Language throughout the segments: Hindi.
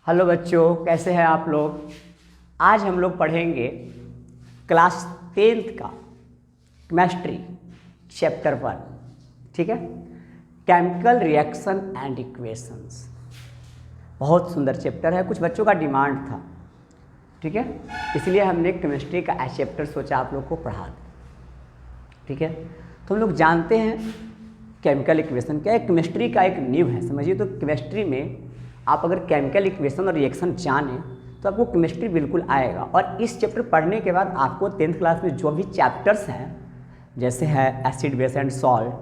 हेलो बच्चों, कैसे हैं आप लोग। आज हम लोग पढ़ेंगे क्लास 10th का केमिस्ट्री चैप्टर 1। ठीक है, केमिकल रिएक्शन एंड इक्वेशंस। बहुत सुंदर चैप्टर है, कुछ बच्चों का डिमांड था। ठीक है, इसलिए हमने केमिस्ट्री का चैप्टर सोचा आप लोग को पढ़ा दें। ठीक है, तो हम लोग जानते हैं केमिकल इक्वेशन क्या है। केमिस्ट्री का एक नींव है, समझिए। तो केमिस्ट्री में आप अगर केमिकल इक्वेशन और रिएक्शन जानें तो आपको केमिस्ट्री बिल्कुल आएगा। और इस चैप्टर पढ़ने के बाद आपको 10th क्लास में जो भी चैप्टर्स हैं, जैसे है acid base and salt,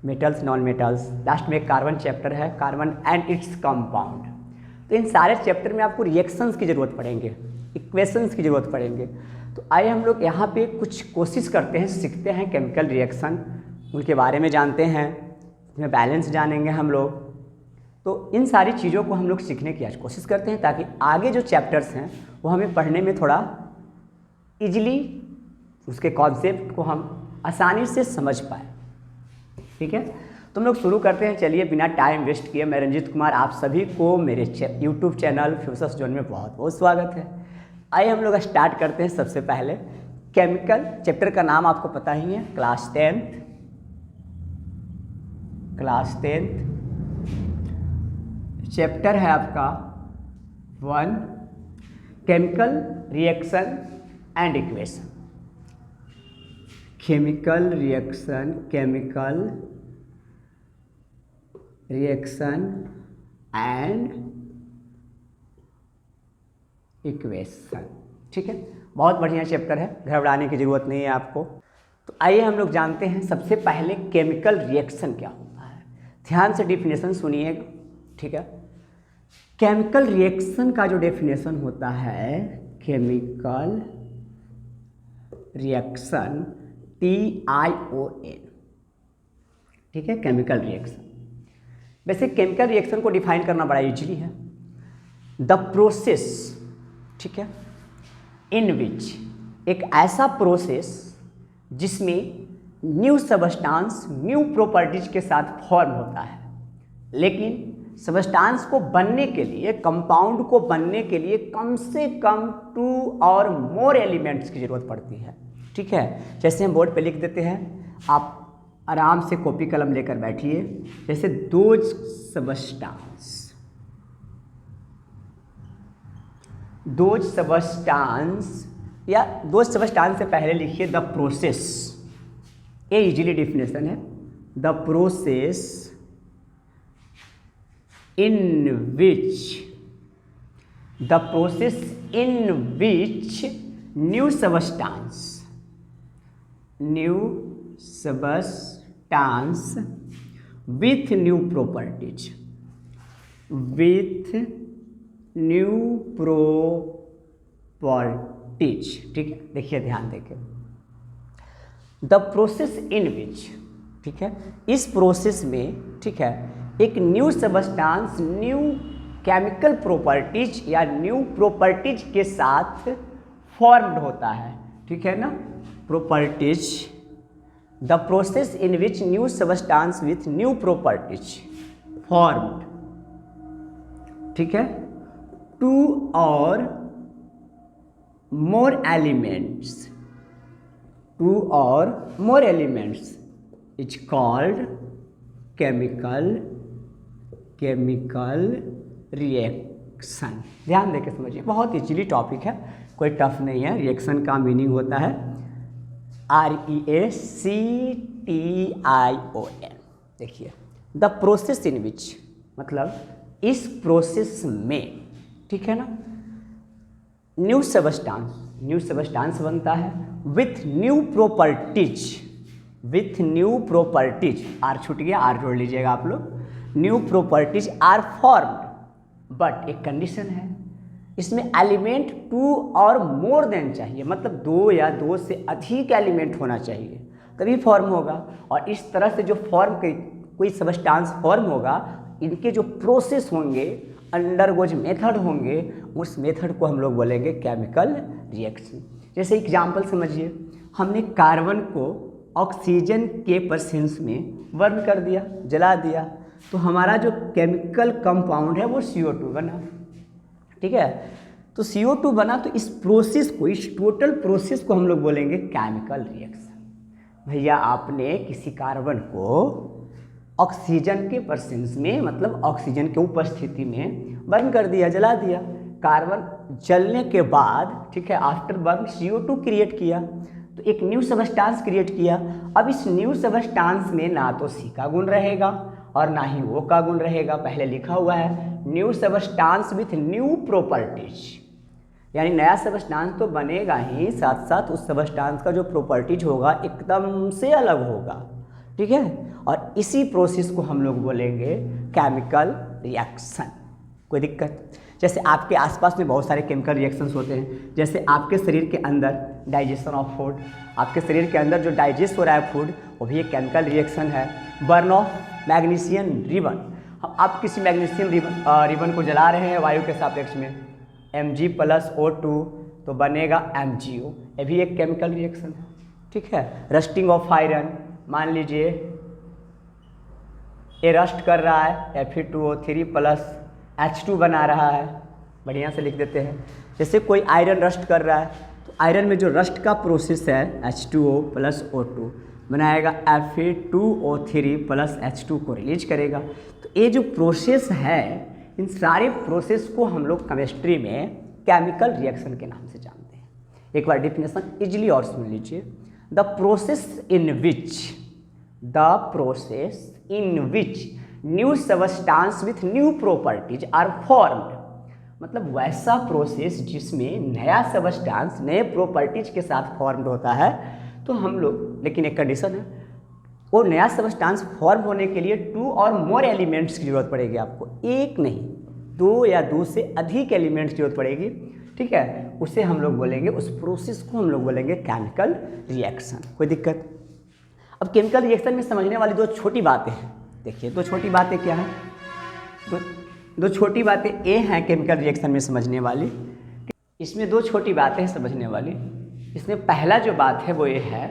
metals non metals, last में एक कार्बन चैप्टर है, कार्बन एंड इट्स कंपाउंड। तो इन सारे चैप्टर में आपको रिएक्शंस की ज़रूरत पड़ेंगे, इक्वेशंस की ज़रूरत पड़ेंगे। तो आइए हम लोग यहाँ पे कुछ कोशिश करते हैं, सीखते हैं केमिकल रिएक्शन, उनके बारे में जानते हैं, इसमें बैलेंस जानेंगे हम लोग। तो इन सारी चीज़ों को हम लोग सीखने की आज कोशिश करते हैं ताकि आगे जो चैप्टर्स हैं वो हमें पढ़ने में थोड़ा इजीली उसके कॉन्सेप्ट को हम आसानी से समझ पाए। ठीक है, तो हम लोग शुरू करते हैं। चलिए बिना टाइम वेस्ट किए, मैं रंजीत कुमार आप सभी को मेरे यूट्यूब चैनल फ्यूचर्स जोन में बहुत बहुत स्वागत है। आइए हम लोग स्टार्ट करते हैं। सबसे पहले केमिकल चैप्टर का नाम आपको पता ही है, क्लास 10th चैप्टर है आपका 1, chemical reaction and equation. Chemical reaction and equation. ठीक है, बहुत बढ़िया चैप्टर है, घबराने की ज़रूरत नहीं है आपको। तो आइए हम लोग जानते हैं सबसे पहले केमिकल रिएक्शन क्या होता है। ध्यान से डिफिनेशन सुनिएगा। ठीक है, केमिकल रिएक्शन का जो डेफिनेशन होता है, केमिकल रिएक्शन TION। ठीक है, केमिकल रिएक्शन। वैसे केमिकल रिएक्शन को डिफाइन करना बड़ा इजीली है। द प्रोसेस, ठीक है, इन विच, एक ऐसा प्रोसेस जिसमें न्यू सबस्टांस न्यू प्रॉपर्टीज के साथ फॉर्म होता है, लेकिन सबस्टांस को बनने के लिए, कंपाउंड को बनने के लिए कम से कम 2 और मोर एलिमेंट्स की ज़रूरत पड़ती है। ठीक है, जैसे हम बोर्ड पे लिख देते हैं, आप आराम से कॉपी कलम लेकर बैठिए। जैसे दोज सबस्टांस या दोज सबस्टांस से पहले लिखिए द प्रोसेस। ये इजीली डिफिनेशन है, the process in which new substance with new properties ठीक है, देखिए ध्यान देके, द प्रोसेस इन विच, ठीक है, इस प्रोसेस में, ठीक है, एक new substance new chemical properties या न्यू प्रॉपर्टीज के साथ फॉर्म्ड होता है। ठीक है ना, properties, the process in which new substance with new properties formed. ठीक है, 2 और more elements is called chemical reaction. ध्यान देके समझिए, बहुत इजीली टॉपिक है, कोई टफ नहीं है। रिएक्शन का मीनिंग होता है REACTION। देखिए, द प्रोसेस इन विच, मतलब इस प्रोसेस में, ठीक है ना, न्यू सबस्टांस बनता है विथ न्यू प्रॉपर्टीज, आर छूट गया, आर जोड़ लीजिएगा आप लोग। New properties are formed, but एक कंडीशन है, इसमें एलिमेंट 2 और मोर देन चाहिए, मतलब 2 या 2 से अधिक एलिमेंट होना चाहिए, तभी फॉर्म होगा। और इस तरह से जो कोई सबस्टांस फॉर्म होगा, इनके जो प्रोसेस होंगे, अंडरगोज मेथड होंगे, उस मेथड को हम लोग बोलेंगे केमिकल रिएक्शन। जैसे एग्जाम्पल समझिए, हमने कार्बन को ऑक्सीजन के प्रेजेंस में बर्न कर दिया, जला दिया, तो हमारा जो केमिकल कंपाउंड है वो CO2 बना, ठीक है। तो CO2 बना, तो इस प्रोसेस को, इस टोटल प्रोसेस को हम लोग बोलेंगे केमिकल रिएक्शन। भैया आपने किसी कार्बन को ऑक्सीजन के प्रेजेंस में, मतलब ऑक्सीजन की उपस्थिति में बर्न कर दिया, जला दिया। कार्बन जलने के बाद, ठीक है, आफ्टर बर्न CO2 क्रिएट किया, तो एक न्यू सबस्टांस क्रिएट किया। अब इस न्यू सबस्टांस में ना तो C का गुण रहेगा और ना ही O का गुण रहेगा। पहले लिखा हुआ है new substance with new properties, यानी नया सबस्टांस तो बनेगा ही, साथ साथ उस सबस्टांस का जो प्रॉपर्टीज होगा एकदम से अलग होगा, ठीक है। और इसी प्रोसेस को हम लोग बोलेंगे केमिकल रिएक्शन। कोई दिक्कत? जैसे आपके आसपास में बहुत सारे केमिकल रिएक्शंस होते हैं, जैसे आपके शरीर के अंदर डाइजेशन ऑफ फूड, आपके शरीर के अंदर जो डाइजेस्ट हो रहा है फूड, वो भी एक केमिकल रिएक्शन है। बर्न ऑफ मैग्नीशियम रिबन, हम आप किसी मैग्नीशियम रिबन को जला रहे हैं वायु के सापेक्ष में, Mg+O2 तो बनेगा MgO, ये भी एक केमिकल रिएक्शन है, ठीक है। रस्टिंग ऑफ आयरन, मान लीजिए ये रस्ट कर रहा है, Fe2O3 H2 बना रहा है, बढ़िया से लिख देते हैं। जैसे कोई आयरन रस्ट कर रहा है, तो आयरन में जो रस्ट का प्रोसेस है H2O+O2 बनाएगा, Fe2O3 H2 को रिलीज करेगा। तो ये जो प्रोसेस है, इन सारे प्रोसेस को हम लोग केमिस्ट्री में केमिकल रिएक्शन के नाम से जानते हैं। एक बार डिफिनेशन इजीली और सुन लीजिए। The process in which new substance with new properties are formed, मतलब वैसा प्रोसेस जिसमें नया सबस्टांस नए प्रॉपर्टीज के साथ फॉर्म्ड होता है। तो हम लोग, लेकिन एक कंडीशन है, वो नया सबस्टांस फॉर्म होने के लिए 2 और मोर एलिमेंट्स की जरूरत पड़ेगी आपको, एक नहीं 2 या 2 से अधिक एलिमेंट्स की जरूरत पड़ेगी, ठीक है। उसे हम लोग बोलेंगे, उस प्रोसेस को हम लोग बोलेंगे केमिकल रिएक्शन। कोई दिक्कत? अब केमिकल रिएक्शन में समझने वाली 2 छोटी बातें हैं। देखिए 2 छोटी बातें क्या हैं? दो छोटी बातें ये हैं केमिकल रिएक्शन में समझने वाली। इसमें 2 छोटी बातें हैं समझने वाली। इसमें पहला जो बात है वो ये है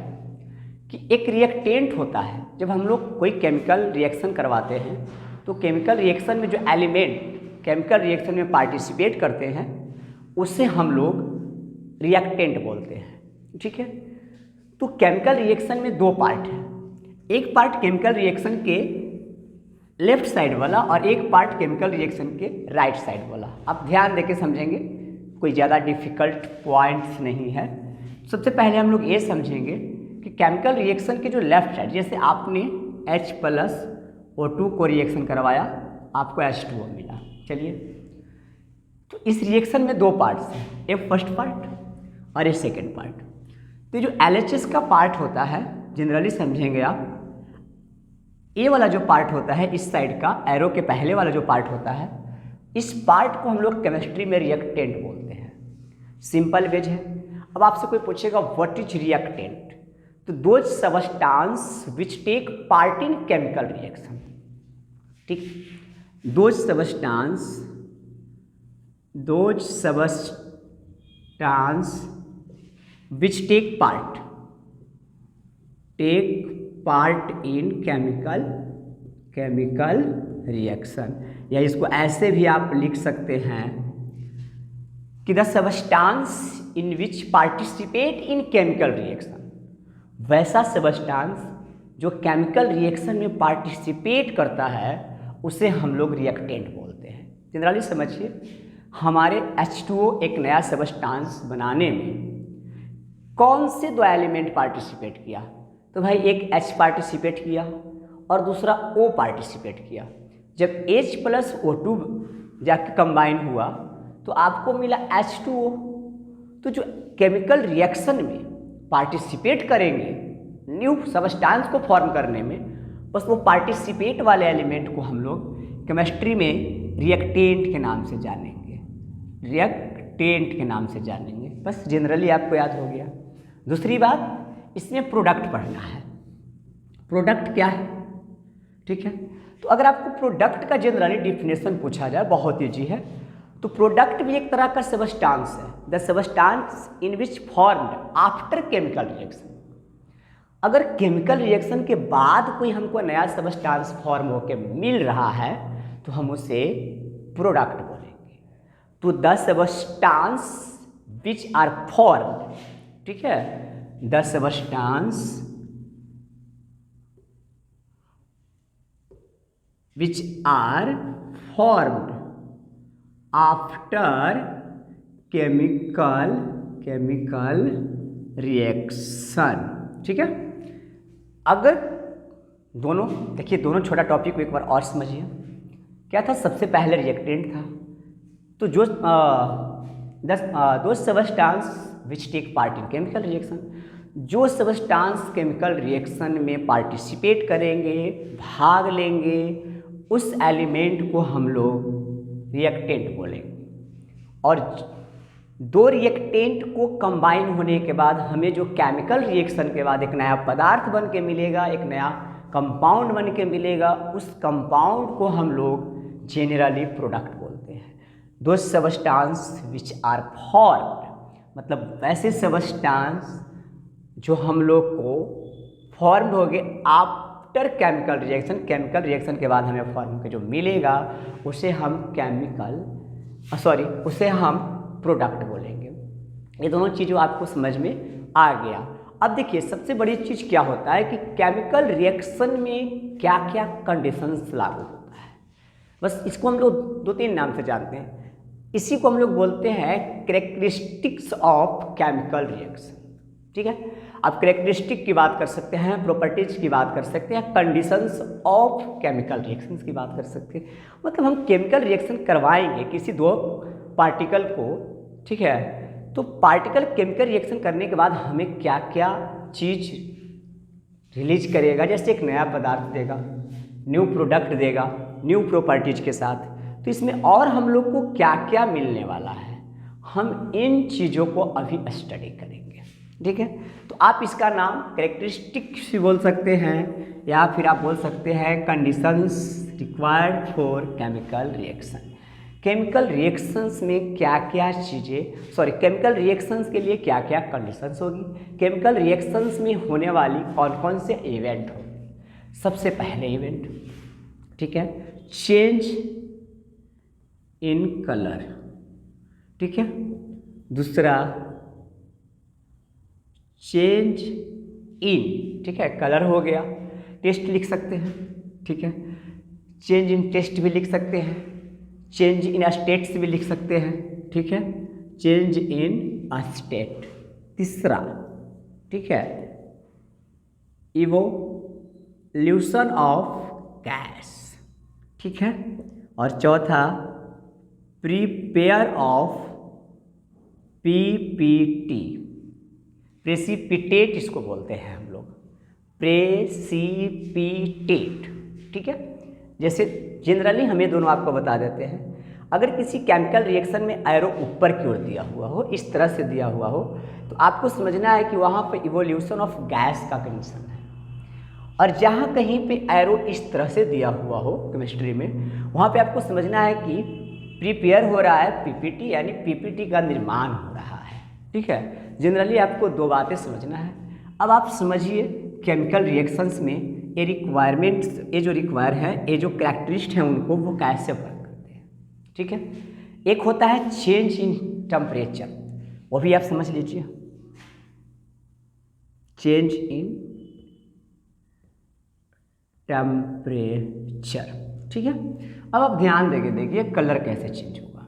कि एक रिएक्टेंट होता है। जब हम लोग कोई केमिकल रिएक्शन करवाते हैं, तो केमिकल रिएक्शन में जो एलिमेंट केमिकल रिएक्शन में पार्टिसिपेट करते हैं, उसे हम लोग रिएक्टेंट बोलते हैं, ठीक है। तो केमिकल रिएक्शन में 2 पार्ट हैं, एक पार्ट केमिकल रिएक्शन के लेफ्ट साइड वाला और एक पार्ट केमिकल रिएक्शन के राइट साइड वाला। आप ध्यान देके समझेंगे, कोई ज़्यादा डिफ़िकल्ट पॉइंट्स नहीं है। सबसे पहले हम लोग ये समझेंगे कि केमिकल रिएक्शन के जो लेफ्ट साइड, जैसे आपने H+O2 को रिएक्शन करवाया, आपको H2O मिला। चलिए, तो इस रिएक्शन में 2 पार्ट्स हैं, एक फर्स्ट पार्ट और एक सेकेंड पार्ट। तो जो LHS का पार्ट होता है, जनरली समझेंगे आप, ये वाला जो पार्ट होता है इस साइड का, एरो के पहले वाला जो पार्ट होता है, इस पार्ट को हम लोग केमिस्ट्री में रिएक्टेंट बोलते हैं। सिंपल वेज है। अब आपसे कोई पूछेगा व्हाट इज रिएक्टेंट, तो those substance which take part in chemical reaction, ठीक। Those substance which take part in chemical reaction, या इसको ऐसे भी आप लिख सकते हैं कि the substance in which participate in chemical reaction, वैसा सबस्टांस जो केमिकल रिएक्शन में पार्टिसिपेट करता है उसे हम लोग रिएक्टेंट बोलते हैं। जनरली समझिए, हमारे H2O एक नया सबस्टांस बनाने में कौन से 2 एलिमेंट पार्टिसिपेट किया? तो भाई एक H पार्टिसिपेट किया और दूसरा O पार्टिसिपेट किया। जब H+O2 जाके कंबाइन हुआ तो आपको मिला H2O। तो जो केमिकल रिएक्शन में पार्टिसिपेट करेंगे न्यू सबस्टांस को फॉर्म करने में, बस वो पार्टिसिपेट वाले एलिमेंट को हम लोग केमिस्ट्री में रिएक्टेंट के नाम से जानेंगे, रिएक्टेंट के नाम से जानेंगे। बस जनरली आपको याद हो गया। दूसरी बात, इसमें प्रोडक्ट पढ़ना है। प्रोडक्ट क्या है, ठीक है। तो अगर आपको प्रोडक्ट का जनरली डिफिनेशन पूछा जाए, बहुत ईजी है। तो प्रोडक्ट भी एक तरह का सबस्टांस है, the substance in which formed after chemical reaction. अगर केमिकल रिएक्शन के बाद कोई हमको नया सबस्टांस फॉर्म होकर मिल रहा है तो हम उसे प्रोडक्ट बोलेंगे। तो the substance which are formed, ठीक है, the substance which are formed after chemical reaction, ठीक है। अगर दोनों देखिए, दोनों छोटा टॉपिक को एक बार और समझिए। क्या था, सबसे पहले रिएक्टेंट था, तो जो दो substance which take part in chemical reaction, जो सबस्टांस केमिकल रिएक्शन में पार्टिसिपेट करेंगे, भाग लेंगे, उस एलिमेंट को हम लोग रिएक्टेंट बोलेंगे। और दो रिएक्टेंट को कंबाइन होने के बाद हमें जो केमिकल रिएक्शन के बाद एक नया पदार्थ बन के मिलेगा, एक नया कंपाउंड बन के मिलेगा, उस कंपाउंड को हम लोग जेनरली प्रोडक्ट बोलते हैं। दो सबस्टांस विच आर फॉर्म्ड, मतलब वैसे सबस्टांस जो हम लोग को फॉर्म्ड हो गए आफ्टर केमिकल केमिकल रिएक्शन के बाद हमें फॉर्म के जो मिलेगा उसे हम उसे हम प्रोडक्ट बोलेंगे। ये दोनों चीज़ों आपको समझ में आ गया। अब देखिए, सबसे बड़ी चीज़ क्या होता है कि केमिकल रिएक्शन में क्या क्या कंडीशंस लागू होता है, बस इसको हम लोग 2-3 नाम से जानते हैं। इसी को हम लोग बोलते हैं कैरेक्टरिस्टिक्स ऑफ केमिकल रिएक्शन, ठीक है। आप कैरेक्टरिस्टिक की बात कर सकते हैं, प्रॉपर्टीज की बात कर सकते हैं, कंडीशंस ऑफ केमिकल रिएक्शंस की बात कर सकते हैं। मतलब हम केमिकल रिएक्शन करवाएंगे किसी दो पार्टिकल को, ठीक है, तो पार्टिकल केमिकल रिएक्शन करने के बाद हमें क्या क्या चीज़ रिलीज करेगा, जैसे एक नया पदार्थ देगा, न्यू प्रोडक्ट देगा, न्यू प्रॉपर्टीज के साथ। तो इसमें और हम लोग को क्या क्या मिलने वाला है, हम इन चीज़ों को अभी स्टडी करेंगे, ठीक है। तो आप इसका नाम कैरेक्टरिस्टिक्स भी बोल सकते हैं, या फिर आप बोल सकते हैं conditions required for chemical reaction. Chemical reactions में क्या क्या चीज़ें, केमिकल रिएक्शंस के लिए क्या क्या कंडीशंस होगी, केमिकल रिएक्शंस में होने वाली कौन कौन से इवेंट होंगे। सबसे पहले इवेंट, ठीक है, चेंज इन कलर, ठीक है। दूसरा चेंज इन, ठीक है, कलर हो गया, टेस्ट लिख सकते हैं, ठीक है, चेंज इन टेस्ट भी लिख सकते हैं, चेंज इन स्टेट्स भी लिख सकते हैं, ठीक है, चेंज इन स्टेट। तीसरा, ठीक है, इवोल्यूशन ऑफ गैस, ठीक है। और चौथा प्रिपेयर ऑफ पीपीटी, प्रेसिपिटेट इसको बोलते हैं हम लोग, प्रेसिपिटेट, ठीक है। जैसे जनरली हमें दोनों आपको बता देते हैं, अगर किसी केमिकल रिएक्शन में एरो ऊपर की ओर दिया हुआ हो, इस तरह से दिया हुआ हो, तो आपको समझना है कि वहाँ पे इवोल्यूशन ऑफ गैस का कंडीशन है। और जहाँ कहीं पे एरो इस तरह से दिया हुआ हो केमिस्ट्री में, वहाँ पे आपको समझना है कि प्रिपेयर हो रहा है पीपीटी, यानी पीपीटी का निर्माण हो रहा है, ठीक है। जनरली आपको दो बातें समझना है। अब आप समझिए केमिकल रिएक्शंस में ये रिक्वायरमेंट्स, ये जो रिक्वायर है, ये जो कैरेक्टरिस्ट हैं उनको वो कैसे वर्क करते हैं, ठीक है। एक होता है चेंज इन टेम्परेचर, वो भी आप समझ लीजिए, चेंज इन टेम्परेचर, ठीक है। अब आप ध्यान देंगे, देखिए कलर कैसे चेंज होगा।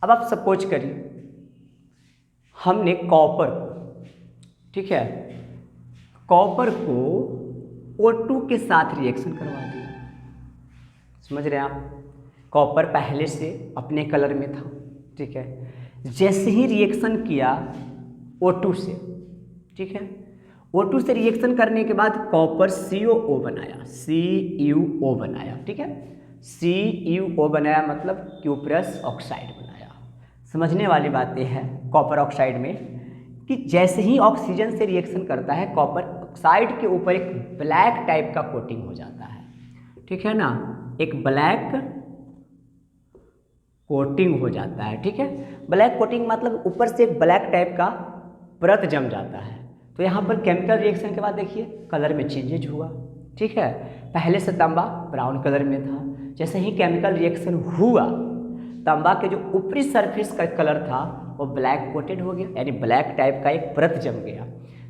अब आप सपोज करिए हमने कॉपर को, ठीक है, कॉपर को O2 के साथ रिएक्शन करवा दिया, समझ रहे हैं आप। कॉपर पहले से अपने कलर में था, ठीक है। जैसे ही रिएक्शन किया O2 से, ठीक है, O2 से रिएक्शन करने के बाद कॉपर CuO बनाया, CuO बनाया, ठीक है। CuO बनाया मतलब क्यूप्रस ऑक्साइड बनाया। समझने वाली बात यह है कॉपर ऑक्साइड में कि जैसे ही ऑक्सीजन से रिएक्शन करता है, कॉपर ऑक्साइड के ऊपर एक ब्लैक टाइप का कोटिंग हो जाता है, ठीक है ना, एक ब्लैक कोटिंग हो जाता है, ठीक है। ब्लैक कोटिंग मतलब ऊपर से एक ब्लैक टाइप का परत जम जाता है। तो यहाँ पर केमिकल रिएक्शन के बाद देखिए कलर में चेंजेज हुआ, ठीक है। पहले से तांबा ब्राउन कलर में था, जैसे ही केमिकल रिएक्शन हुआ तांबा के जो ऊपरी सरफेस का कलर था वो ब्लैक कोटेड हो गया, यानी ब्लैक टाइप का एक परत जम गया।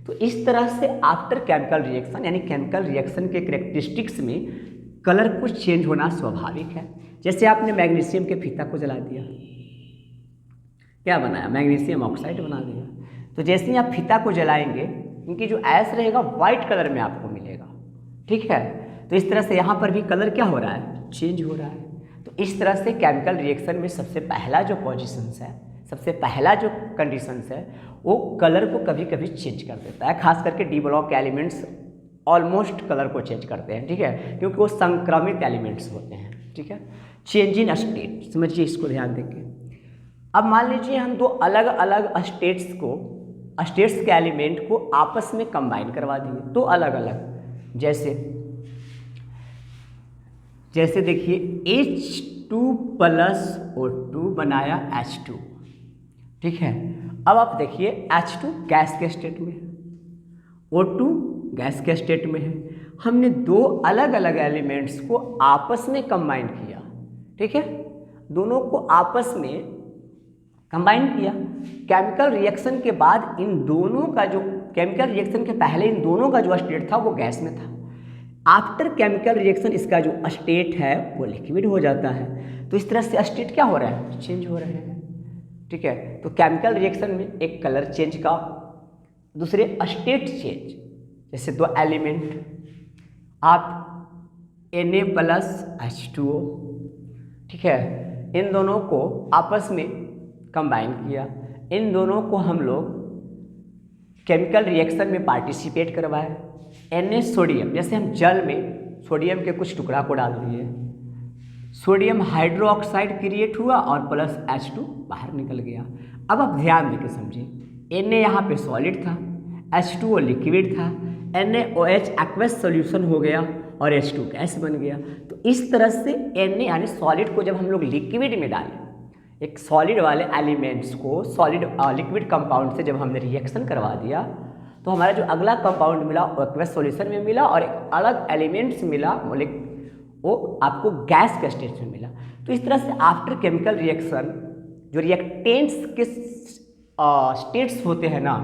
तो इस तरह से आफ्टर केमिकल रिएक्शन यानी केमिकल रिएक्शन के कैरेक्टरिस्टिक्स में कलर कुछ चेंज होना स्वाभाविक है। जैसे आपने मैग्नीशियम के फीता को जला दिया, क्या बनाया, मैग्नीशियम ऑक्साइड बना दिया। तो जैसे ही आप फीता को जलाएंगे इनकी जो ऐश रहेगा वाइट कलर में आपको मिलेगा, ठीक है। तो इस तरह से यहाँ पर भी कलर क्या हो रहा है, चेंज हो रहा है। तो इस तरह से केमिकल रिएक्शन में सबसे पहला जो पोजीशंस है, सबसे पहला जो कंडीशंस है वो कलर को कभी कभी चेंज कर देता है। खास करके D block elements almost colour को चेंज करते हैं, ठीक है, क्योंकि वो संक्रमित एलिमेंट्स होते हैं, ठीक है। चेंज इन स्टेट, समझिए इसको ध्यान देंगे। अब मान लीजिए हम दो अलग अलग स्टेट्स के एलिमेंट को आपस में कंबाइन करवा दिए, दो अलग अलग, जैसे देखिए H2 प्लस O2 बनाया H2, ठीक है। अब आप देखिए H2 गैस के स्टेट में है, O2 गैस के स्टेट में है। हमने दो अलग अलग एलिमेंट्स को आपस में कंबाइन किया, ठीक है, दोनों को आपस में कंबाइन किया। केमिकल रिएक्शन के बाद इन दोनों का जो, केमिकल रिएक्शन के पहले इन दोनों का जो स्टेट था वो गैस में था। आफ्टर केमिकल रिएक्शन इसका जो स्टेट है वो लिक्विड हो जाता है। तो इस तरह से स्टेट क्या हो रहा है, चेंज हो रहे हैं, ठीक है। तो केमिकल रिएक्शन में एक कलर चेंज का, दूसरे स्टेट चेंज। जैसे दो एलिमेंट आप Na प्लस H2O, ठीक है, इन दोनों को आपस में कंबाइन किया, इन दोनों को हम लोग केमिकल रिएक्शन में पार्टिसिपेट करवाए। Na सोडियम, जैसे हम जल में सोडियम के कुछ टुकड़ा को डाल दिए, सोडियम हाइड्रोक्साइड क्रिएट हुआ और प्लस H2 बाहर निकल गया। अब आप ध्यान देकर समझिए, Na यहाँ पे सॉलिड था, H2O लिक्विड था, NaOH एक्वस सॉल्यूशन हो गया और H2 गैस बन गया। तो इस तरह से Na यानी सॉलिड को जब हम लोग लिक्विड में डालें, एक सॉलिड वाले एलिमेंट्स को सॉलिड लिक्विड कंपाउंड से जब हमने रिएक्शन करवा दिया तो हमारा जो अगला कंपाउंड मिला वो एक्वस सॉल्यूशन में मिला और एक अलग एलिमेंट्स मिला, वो आपको गैस के स्टेट में मिला। तो इस तरह से आफ्टर केमिकल रिएक्शन जो रिएक्टेंट्स के स्टेट्स होते हैं ना,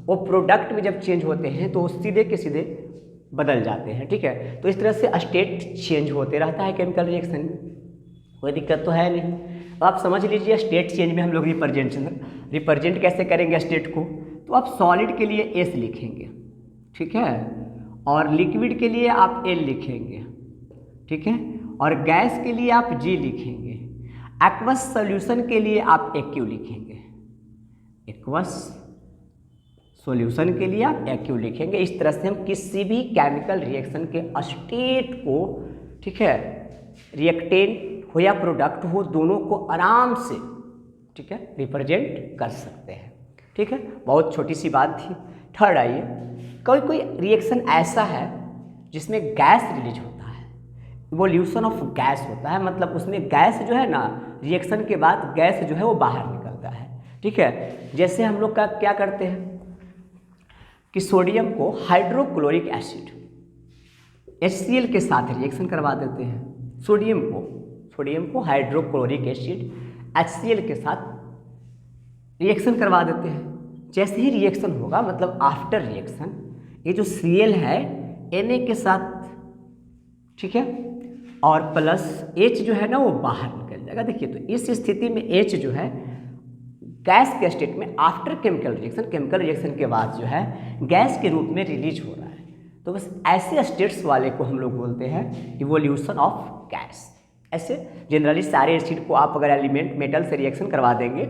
वो प्रोडक्ट में जब चेंज होते हैं तो सीधे के सीधे बदल जाते हैं, ठीक है। तो इस तरह से स्टेट चेंज होते रहता है केमिकल रिएक्शन में, कोई दिक्कत तो है नहीं। तो आप समझ लीजिए स्टेट चेंज में हम लोग रिप्रेजेंट कैसे करेंगे स्टेट को। तो आप सॉलिड के लिए S लिखेंगे, ठीक है, और लिक्विड के लिए आप L लिखेंगे, ठीक है, और गैस के लिए आप G लिखेंगे, एक्वस सॉल्यूशन के लिए आप AQ लिखेंगे, एक्वस सॉल्यूशन के लिए आप AQ लिखेंगे। इस तरह से हम किसी भी केमिकल रिएक्शन के स्टेट को, ठीक है, रिएक्टेंट हो या प्रोडक्ट हो, दोनों को आराम से, ठीक है, रिप्रेजेंट कर सकते हैं, ठीक है। बहुत छोटी सी बात थी। थर्ड आइए, कोई रिएक्शन ऐसा है जिसमें गैस रिलीज होता है, इवोल्यूशन ऑफ गैस होता है, मतलब उसमें गैस जो है ना, रिएक्शन के बाद गैस जो है वो बाहर निकलता है, ठीक है। जैसे हम लोग का क्या करते हैं कि सोडियम को हाइड्रोक्लोरिक एसिड HCl के साथ रिएक्शन करवा देते हैं, सोडियम को हाइड्रोक्लोरिक एसिड HCl के साथ रिएक्शन करवा देते हैं। जैसे ही रिएक्शन होगा, मतलब आफ्टर रिएक्शन, ये जो Cl है Na के साथ, ठीक है, और प्लस H जो है ना वो बाहर निकल जाएगा। देखिए तो इस स्थिति में H जो है गैस के स्टेट में आफ्टर केमिकल रिएक्शन के बाद जो है गैस के रूप में रिलीज हो रहा है। तो बस ऐसे स्टेट्स वाले को हम लोग बोलते हैं इवोल्यूशन ऑफ गैस। ऐसे जनरली सारे एसिड को आप अगर एलिमेंट मेटल से रिएक्शन करवा देंगे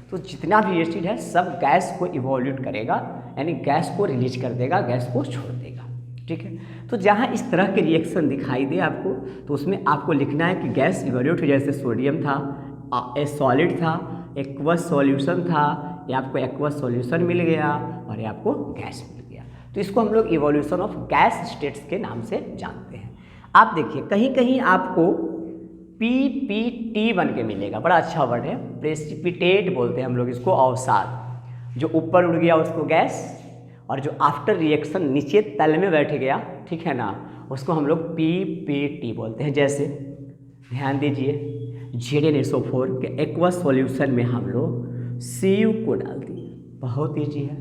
तो जितना भी एसिड है सब गैस को इवोल्यूट करेगा, यानी गैस को रिलीज कर देगा, गैस को छोड़ देगा, ठीक है। तो जहाँ इस तरह के रिएक्शन दिखाई दे आपको, तो उसमें आपको लिखना है कि गैस इवोल्यूट, जैसे सोडियम था, सॉलिड था, एक्वस सॉल्यूशन था, ये आपको एक्वस सॉल्यूशन मिल गया और ये आपको गैस मिल गया। तो इसको हम लोग इवोल्यूशन ऑफ गैस स्टेट्स के नाम से जानते हैं। आप देखिए कहीं कहीं आपको PPT बन के मिलेगा, बड़ा अच्छा वर्ड है, प्रेसिपिटेट बोलते हैं हम लोग इसको, अवसाद। जो ऊपर उड़ गया उसको गैस, और जो आफ्टर रिएक्शन नीचे तल में बैठ गया, ठीक है ना, उसको हम लोग PPT बोलते हैं। जैसे ध्यान दीजिए, ZnSO4 के एक्वस सॉल्यूशन में हम लोग Cu को डाल दिए। बहुत ईजी है।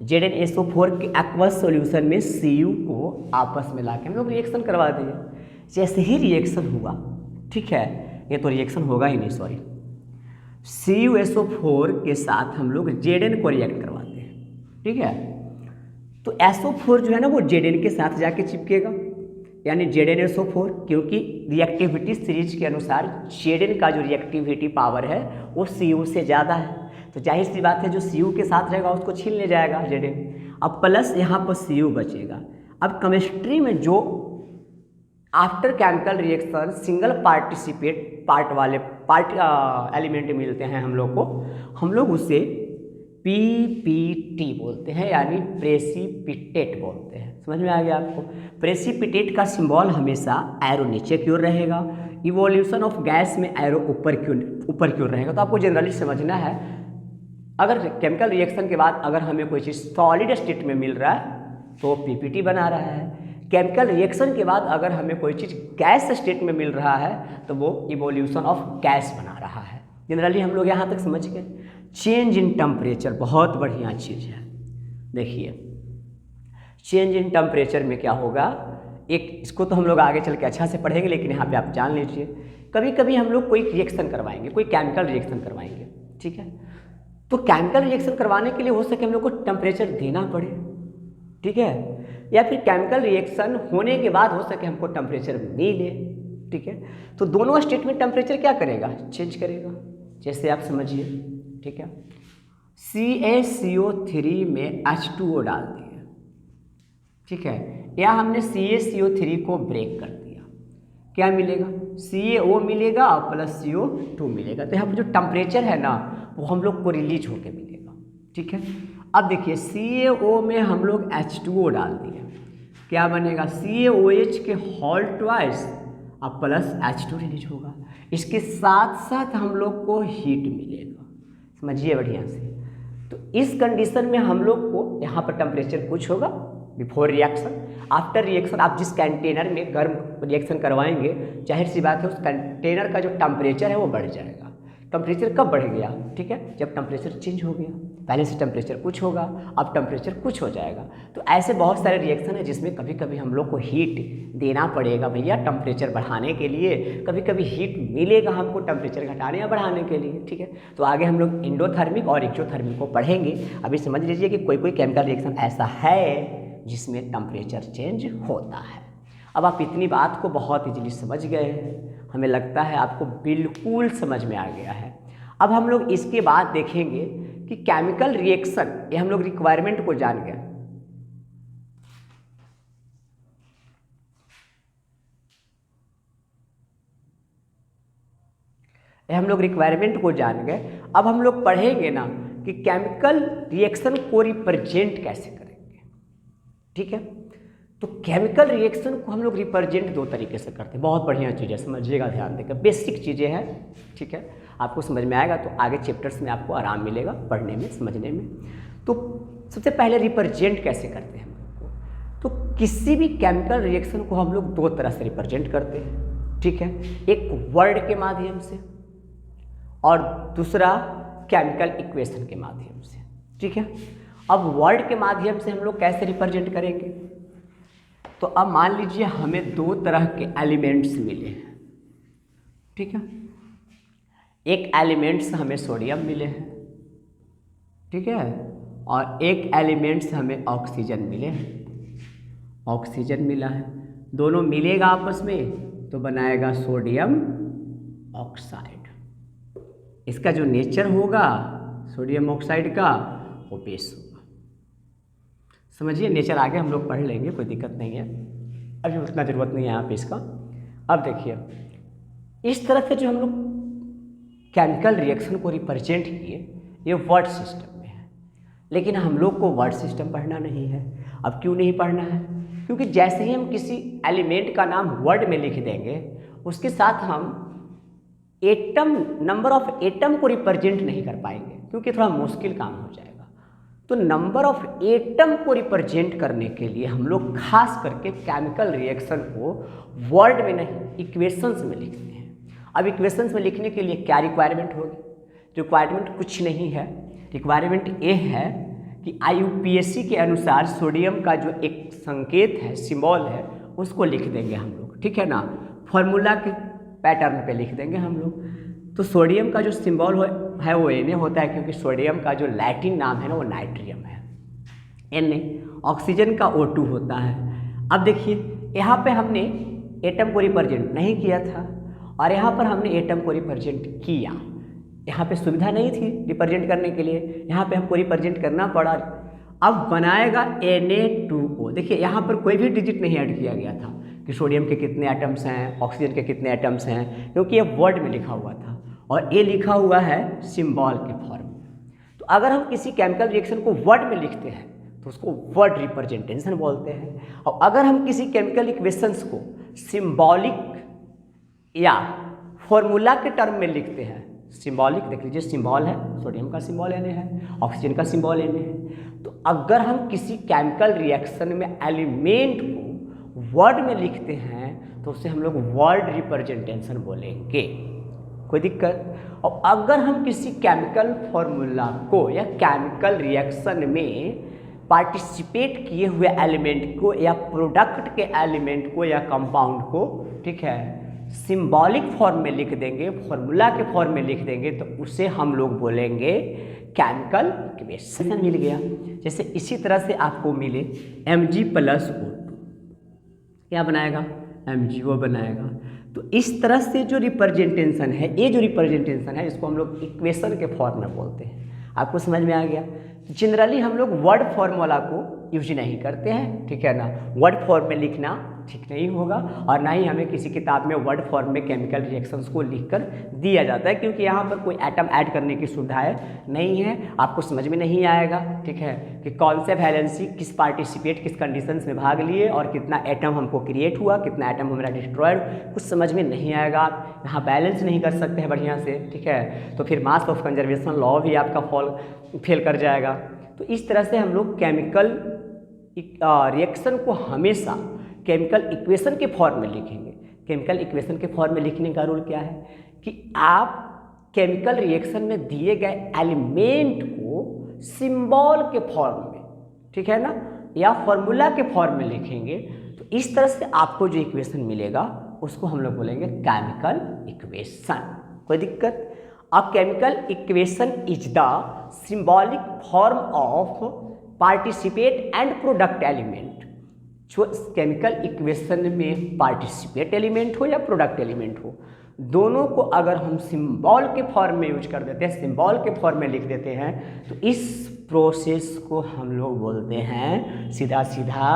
ZnSO4 के एक्वस सॉल्यूशन में Cu को आपस में लाके हम लोग रिएक्शन करवा दिए। जैसे ही रिएक्शन हुआ, ठीक है, ये तो रिएक्शन होगा ही नहीं, सॉरी, CuSO4 के साथ हम लोग Zn को रिएक्ट करवाते हैं, ठीक है। तो SO4 जो है ना वो Zn के साथ जाके चिपकेगा, यानी ZnSO4, क्योंकि रिएक्टिविटी सीरीज के अनुसार Zn का जो रिएक्टिविटी पावर है वो Cu से ज़्यादा है, तो जाहिर सी बात है जो Cu के साथ रहेगा उसको छीन ले जाएगा Zn। अब प्लस यहाँ पर Cu बचेगा। अब केमिस्ट्री में जो after chemical reaction single participate element मिलते हैं हम लोग उसे PPT बोलते हैं, यानी प्रेसिपिटेट बोलते हैं। समझ में आ गया आपको? प्रेसिपिटेट का सिंबल हमेशा एरो नीचे की ओर रहेगा, इवोल्यूशन ऑफ गैस में एरो ऊपर की ओर रहेगा। तो आपको जनरली समझना है, अगर केमिकल रिएक्शन के बाद अगर हमें कोई चीज़ सॉलिड स्टेट में मिल रहा है तो PPT बना रहा है, केमिकल रिएक्शन के बाद अगर हमें कोई चीज़ गैस स्टेट में मिल रहा है तो वो इवोल्यूशन ऑफ गैस बना रहा है। जनरली हम लोग यहाँ तक समझ गए। चेंज इन टेम्परेचर बहुत बढ़िया चीज़ है। देखिए चेंज इन टेम्परेचर में क्या होगा, एक इसको तो हम लोग आगे चल के अच्छा से पढ़ेंगे, लेकिन यहाँ पे आप जान लीजिए, कभी कभी हम लोग कोई रिएक्शन करवाएंगे, कोई केमिकल रिएक्शन करवाएंगे, ठीक है, तो केमिकल रिएक्शन करवाने के लिए हो सके हम लोग को टेम्परेचर देना पड़े, ठीक है, या फिर केमिकल रिएक्शन होने के बाद हो सके हमको टेम्परेचर मिले, ठीक है। तो दोनों स्टेट में टेम्परेचर क्या करेगा, चेंज करेगा। जैसे आप समझिए, ठीक है, CaCO3 में H2O डाल दिया, ठीक है, या हमने CaCO3 को ब्रेक कर दिया, क्या मिलेगा, CaO मिलेगा प्लस CO2 मिलेगा। तो यहाँ पर जो टेम्परेचर है ना वो हम लोग को रिलीज होकर मिलेगा, ठीक है। अब देखिए CaO में हम लोग H2O डाल दिए, क्या बनेगा, CaOH के होल ट्वाइस अब प्लस H2 रिलीज होगा। इसके साथ साथ हम लोग को हीट मिलेगा, समझिए बढ़िया से। तो इस कंडीशन में हम लोग को यहाँ पर टेम्परेचर कुछ होगा बिफोर रिएक्शन, आफ्टर रिएक्शन आप जिस कंटेनर में गर्म रिएक्शन करवाएंगे, जाहिर सी बात है उस कंटेनर का जो टेम्परेचर है वो बढ़ जाएगा। टेम्परेचर कब बढ़ गया, ठीक है, जब टेम्परेचर चेंज हो गया। पहले से टेम्परेचर कुछ होगा, अब टेम्परेचर कुछ हो जाएगा। तो ऐसे बहुत सारे रिएक्शन है जिसमें कभी कभी हम लोग को हीट देना पड़ेगा भैया टेम्परेचर बढ़ाने के लिए, कभी कभी हीट मिलेगा हमको टेम्परेचर घटाने या बढ़ाने के लिए, ठीक है। तो आगे हम लोग एंडोथर्मिक और एक्सोथर्मिक को पढ़ेंगे। अभी समझ लीजिए कि कोई केमिकल रिएक्शन ऐसा है जिसमें टेम्परेचर चेंज होता है। अब आप इतनी बात को बहुत इजीली समझ गए हैं, हमें लगता है आपको बिल्कुल समझ में आ गया है। अब हम लोग इसके बाद देखेंगे कि केमिकल रिएक्शन, ये हम लोग रिक्वायरमेंट को जान गए, हम लोग रिक्वायरमेंट को जान गए। अब हम लोग पढ़ेंगे ना कि केमिकल रिएक्शन को रिप्रेजेंट कैसे करेंगे, ठीक है। तो केमिकल रिएक्शन को हम लोग रिप्रेजेंट दो तरीके से करते हैं। बहुत बढ़िया चीज़ है, समझिएगा ध्यान देकर, बेसिक चीज़ें हैं, ठीक है। आपको समझ में आएगा तो आगे चैप्टर्स में आपको आराम मिलेगा पढ़ने में, समझने में। तो सबसे पहले रिप्रेजेंट कैसे करते हैं हम लोग को, तो किसी भी केमिकल रिएक्शन को हम लोग दो तरह से रिप्रेजेंट करते हैं, ठीक है। एक वर्ड के माध्यम से और दूसरा केमिकल इक्वेशन के माध्यम से, ठीक है। अब वर्ड के माध्यम से हम लोग कैसे रिप्रेजेंट करेंगे, तो अब मान लीजिए हमें दो तरह के एलिमेंट्स मिले हैं, ठीक है। एक एलिमेंट्स हमें सोडियम मिले हैं, ठीक है, और एक एलिमेंट्स हमें ऑक्सीजन मिले हैं, ऑक्सीजन मिला है। दोनों मिलेगा आपस में तो बनाएगा सोडियम ऑक्साइड। इसका जो नेचर होगा सोडियम ऑक्साइड का वो बेस होगा। समझिए, नेचर आगे हम लोग पढ़ लेंगे, कोई दिक्कत नहीं है, अभी उतना ज़रूरत नहीं है यहाँ पे इसका। अब देखिए इस तरह से जो हम लोग केमिकल रिएक्शन को रिप्रेजेंट किए, ये वर्ड सिस्टम में है, लेकिन हम लोग को वर्ड सिस्टम पढ़ना नहीं है। अब क्यों नहीं पढ़ना है, क्योंकि जैसे ही हम किसी एलिमेंट का नाम वर्ड में लिख देंगे उसके साथ हम एटम, नंबर ऑफ एटम को रिप्रेजेंट नहीं कर पाएंगे, क्योंकि थोड़ा मुश्किल काम हो जाएगा। तो नंबर ऑफ एटम को रिप्रेजेंट करने के लिए हम लोग खास करके केमिकल रिएक्शन को वर्ड में नहीं इक्वेशंस में लिखते हैं। अब इक्वेशंस में लिखने के लिए क्या रिक्वायरमेंट होगी? रिक्वायरमेंट कुछ नहीं है, रिक्वायरमेंट ये है कि IUPAC के अनुसार सोडियम का जो एक संकेत है, सिंबल है, उसको लिख देंगे हम लोग, ठीक है ना, फॉर्मूला के पैटर्न पे लिख देंगे हम लोग। तो सोडियम का जो सिंबल है वो Na होता है, क्योंकि सोडियम का जो लैटिन नाम है ना वो नाइट्रियम है। Na ऑक्सीजन का O2 होता है। अब देखिए यहाँ पे हमने एटम को रिप्रेजेंट नहीं किया था और यहाँ पर हमने एटम को रिप्रेजेंट किया। यहाँ पे सुविधा नहीं थी रिप्रेजेंट करने के लिए, यहाँ पे हमको रिप्रेजेंट करना पड़ा। अब बनाएगा Na2O। देखिए यहाँ पर कोई भी डिजिट नहीं ऐड किया गया था कि सोडियम के कितने एटम्स हैं, ऑक्सीजन के कितने एटम्स हैं, क्योंकि ये वर्ड में लिखा हुआ था और ये लिखा हुआ है सिंबल के फॉर्म में। तो अगर हम किसी केमिकल रिएक्शन को वर्ड में लिखते हैं तो उसको वर्ड रिप्रेजेंटेशन बोलते हैं, और अगर हम किसी केमिकल इक्वेशंस को सिंबॉलिक या फॉर्मूला के टर्म में लिखते हैं, सिंबॉलिक देख लीजिए सिंबल है, सोडियम का सिंबल Na है, ऑक्सीजन का सिंबल Na है। तो अगर हम किसी केमिकल रिएक्शन में एलिमेंट को वर्ड में लिखते हैं तो उसे हम लोग वर्ड रिप्रेजेंटेशन बोलेंगे, कोई दिक्कत। और अगर हम किसी केमिकल फॉर्मूला को या केमिकल रिएक्शन में पार्टिसिपेट किए हुए एलिमेंट को या प्रोडक्ट के एलिमेंट को या कंपाउंड को, ठीक है, सिंबॉलिक फॉर्म में लिख देंगे, फॉर्मूला के फॉर्म में लिख देंगे, तो उसे हम लोग बोलेंगे केमिकल इक्वेशन। मिल गया। जैसे इसी तरह से आपको मिले Mg+O2, क्या बनाएगा? MgO बनाएगा। तो इस तरह से जो रिप्रेजेंटेशन है, ये जो रिप्रेजेंटेशन है इसको हम लोग इक्वेशन के फॉर्म में बोलते हैं। आपको समझ में आ गया? जनरली हम लोग वर्ड फॉर्मूला को यूज नहीं करते हैं, ठीक है ना, वर्ड फॉर्म में लिखना ठीक नहीं होगा और ना ही हमें किसी किताब में वर्ड फॉर्म में केमिकल रिएक्शंस को लिखकर दिया जाता है, क्योंकि यहाँ पर कोई एटम ऐड करने की सुविधाएं नहीं है। आपको समझ में नहीं आएगा, ठीक है, कि कौन से वैलेंसी किस पार्टिसिपेट किस कंडीशंस में भाग लिए और कितना एटम हमको क्रिएट हुआ, कितना एटम हमारा डिस्ट्रॉयड, कुछ समझ में नहीं आएगा। आप यहाँ बैलेंस नहीं कर सकते हैं बढ़िया से, ठीक है, तो फिर मास ऑफ कंजर्वेशन लॉ भी आपका फेल कर जाएगा। तो इस तरह से हम लोग केमिकल रिएक्शन को हमेशा केमिकल इक्वेशन के फॉर्म में लिखेंगे। केमिकल इक्वेशन के फॉर्म में लिखने का रूल क्या है कि आप केमिकल रिएक्शन में दिए गए एलिमेंट को सिंबल के फॉर्म में, ठीक है ना, या फॉर्मूला के फॉर्म में लिखेंगे। तो इस तरह से आपको जो इक्वेशन मिलेगा उसको हम लोग बोलेंगे केमिकल इक्वेशन। कोई दिक्कत? A chemical equation is the symbolic form of participate and product element। जो केमिकल इक्वेशन में पार्टिसिपेट एलिमेंट हो या प्रोडक्ट एलिमेंट हो, दोनों को अगर हम सिंबल के फॉर्म में यूज कर देते हैं, सिंबल के फॉर्म में लिख देते हैं, तो इस प्रोसेस को हम लोग बोलते हैं सीधा सीधा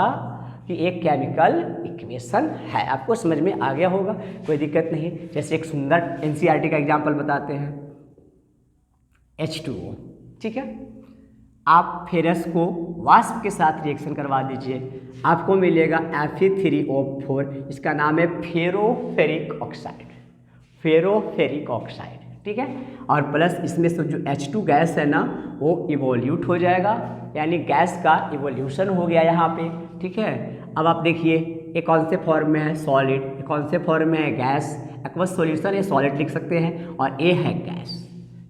कि एक केमिकल इक्वेशन है। आपको समझ में आ गया होगा, कोई दिक्कत नहीं। जैसे एक सुंदर NCERT का एग्जाम्पल बताते हैं, H2O, ठीक है, आप फेरस को वाष्प के साथ रिएक्शन करवा दीजिए, आपको मिलेगा Fe3O4, इसका नाम है फेरोफेरिक ऑक्साइड, फेरोफेरिक ऑक्साइड, ठीक है। और प्लस इसमें से जो H2 गैस है ना वो इवोल्यूट हो जाएगा, यानी गैस का इवोल्यूशन हो गया यहाँ पे, ठीक है। अब आप देखिए ये कौन से फॉर्म में है? सॉलिड। ये कौन से फॉर्म में है? गैस। एक्वस सॉल्यूशन ये सॉलिड लिख सकते हैं और ये है गैस।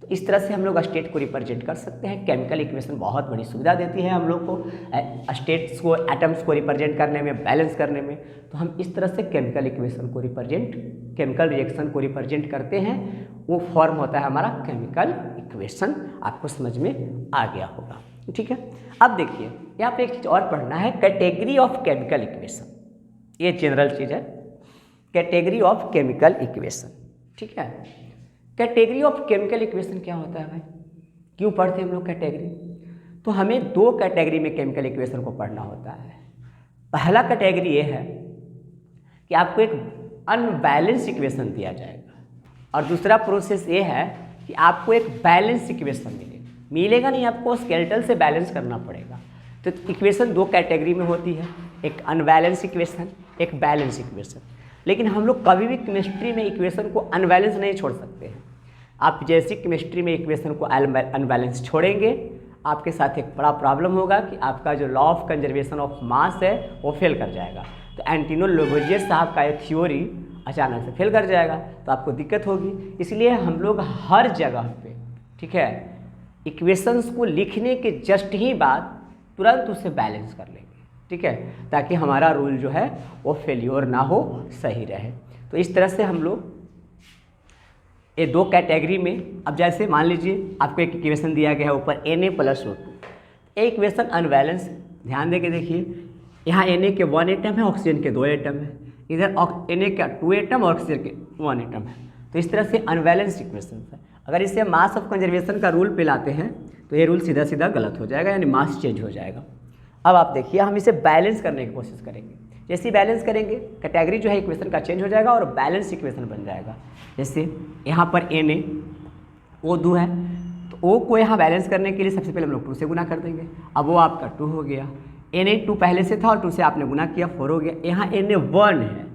तो इस तरह से हम लोग स्टेट को रिप्रेजेंट कर सकते हैं। केमिकल इक्वेशन बहुत बड़ी सुविधा देती है हम लोग को स्टेट्स को, एटम्स को रिप्रेजेंट करने में, बैलेंस करने में। तो हम इस तरह से केमिकल इक्वेशन को रिप्रेजेंट, केमिकल रिएक्शन को रिप्रेजेंट करते हैं। वो फॉर्म होता है हमारा केमिकल इक्वेशन। आपको समझ में आ गया होगा, ठीक है। अब देखिए यहाँ पे एक चीज़ और पढ़ना है, कैटेगरी ऑफ केमिकल इक्वेशन। ये जनरल चीज़ है, कैटेगरी ऑफ केमिकल इक्वेशन, ठीक है। कैटेगरी ऑफ केमिकल इक्वेशन क्या होता है भाई? क्यों पढ़ते हैं हम लोग कैटेगरी? तो हमें दो कैटेगरी में केमिकल इक्वेशन को पढ़ना होता है। पहला कैटेगरी ये है कि आपको एक अनबैलेंस इक्वेशन दिया जाएगा, और दूसरा प्रोसेस ये है कि आपको एक बैलेंस इक्वेशन मिलेगा नहीं, आपको स्केलेटल से बैलेंस करना पड़ेगा। तो इक्वेशन दो कैटेगरी में होती है, एक अनबैलेंस इक्वेशन, एक बैलेंस इक्वेशन। लेकिन हम लोग कभी भी केमिस्ट्री में इक्वेशन को अनबैलेंस नहीं छोड़ सकते हैं। आप जैसी केमिस्ट्री में इक्वेशन को अनबैलेंस छोड़ेंगे, आपके साथ एक बड़ा प्रॉब्लम होगा कि आपका जो law of conservation of mass है वो फेल कर जाएगा। तो एंटोनियो लैवोइजियर साहब का एक थ्योरी अचानक से फेल कर जाएगा तो आपको दिक्कत होगी। इसलिए हम लोग हर जगह पे, ठीक है, इक्वेशंस को लिखने के जस्ट ही बाद तुरंत उसे बैलेंस कर लेंगे, ठीक है, ताकि हमारा रूल जो है वो फेल्योर ना हो, सही रहे। तो इस तरह से हम लोग ये दो कैटेगरी में, अब जैसे मान लीजिए आपको एक इक्वेशन दिया गया है ऊपर Na+O2, एक इक्वेशन अनबैलेंस, ध्यान देके देखिए, यहाँ Na के 1 एटम है, ऑक्सीजन के 2 एटम है, इधर Na का 2 एटम और ऑक्सीजन के 1 एटम है। तो इस तरह से अनबैलेंस इक्वेशन है। अगर इसे मास ऑफ कंजर्वेशन का रूल पे लाते हैं तो ये रूल सीधा सीधा गलत हो जाएगा, यानी मास चेंज हो जाएगा। अब आप देखिए, हम इसे बैलेंस करने की कोशिश करेंगे। जैसे ही बैलेंस करेंगे, कैटेगरी जो है इक्वेशन का चेंज हो जाएगा और बैलेंस इक्वेशन बन जाएगा। जैसे यहाँ पर Na O2 है, तो O को यहाँ बैलेंस करने के लिए सबसे पहले हम लोग 2 से गुना कर देंगे। अब वो आपका 2 हो गया, Na2 पहले से था और 2 से आपने गुना किया, 4 हो गया। यहाँ Na1 है,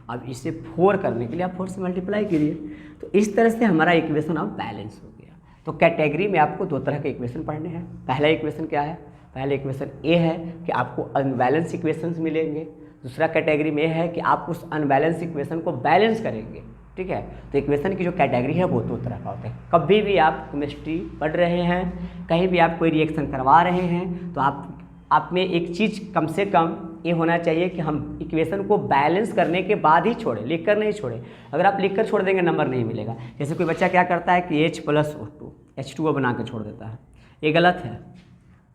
अब इसे 4 करने के लिए आप 4 से मल्टीप्लाई करिए। तो इस तरह से हमारा इक्वेशन अब बैलेंस हो गया। तो कैटेगरी में आपको 2 तरह के इक्वेशन पढ़ने हैं। पहला इक्वेशन क्या है? पहला इक्वेशन ए है कि आपको अनबैलेंस इक्वेशंस मिलेंगे। दूसरा कैटेगरी में है कि आप उस अनबैलेंस इक्वेशन को बैलेंस करेंगे, ठीक है। तो इक्वेशन की जो कैटेगरी है वो 2 तरह का होता है। कभी भी आप केमिस्ट्री पढ़ रहे हैं, कहीं भी आप कोई रिएक्शन करवा रहे हैं, तो आप में एक चीज़ कम से कम ये होना चाहिए कि हम इक्वेशन को बैलेंस करने के बाद ही छोड़ें, लिखकर नहीं छोड़ें। अगर आप लिखकर छोड़ देंगे नंबर नहीं मिलेगा। जैसे कोई बच्चा क्या करता है कि H+O2 H2O बना के छोड़ देता है, ये गलत है,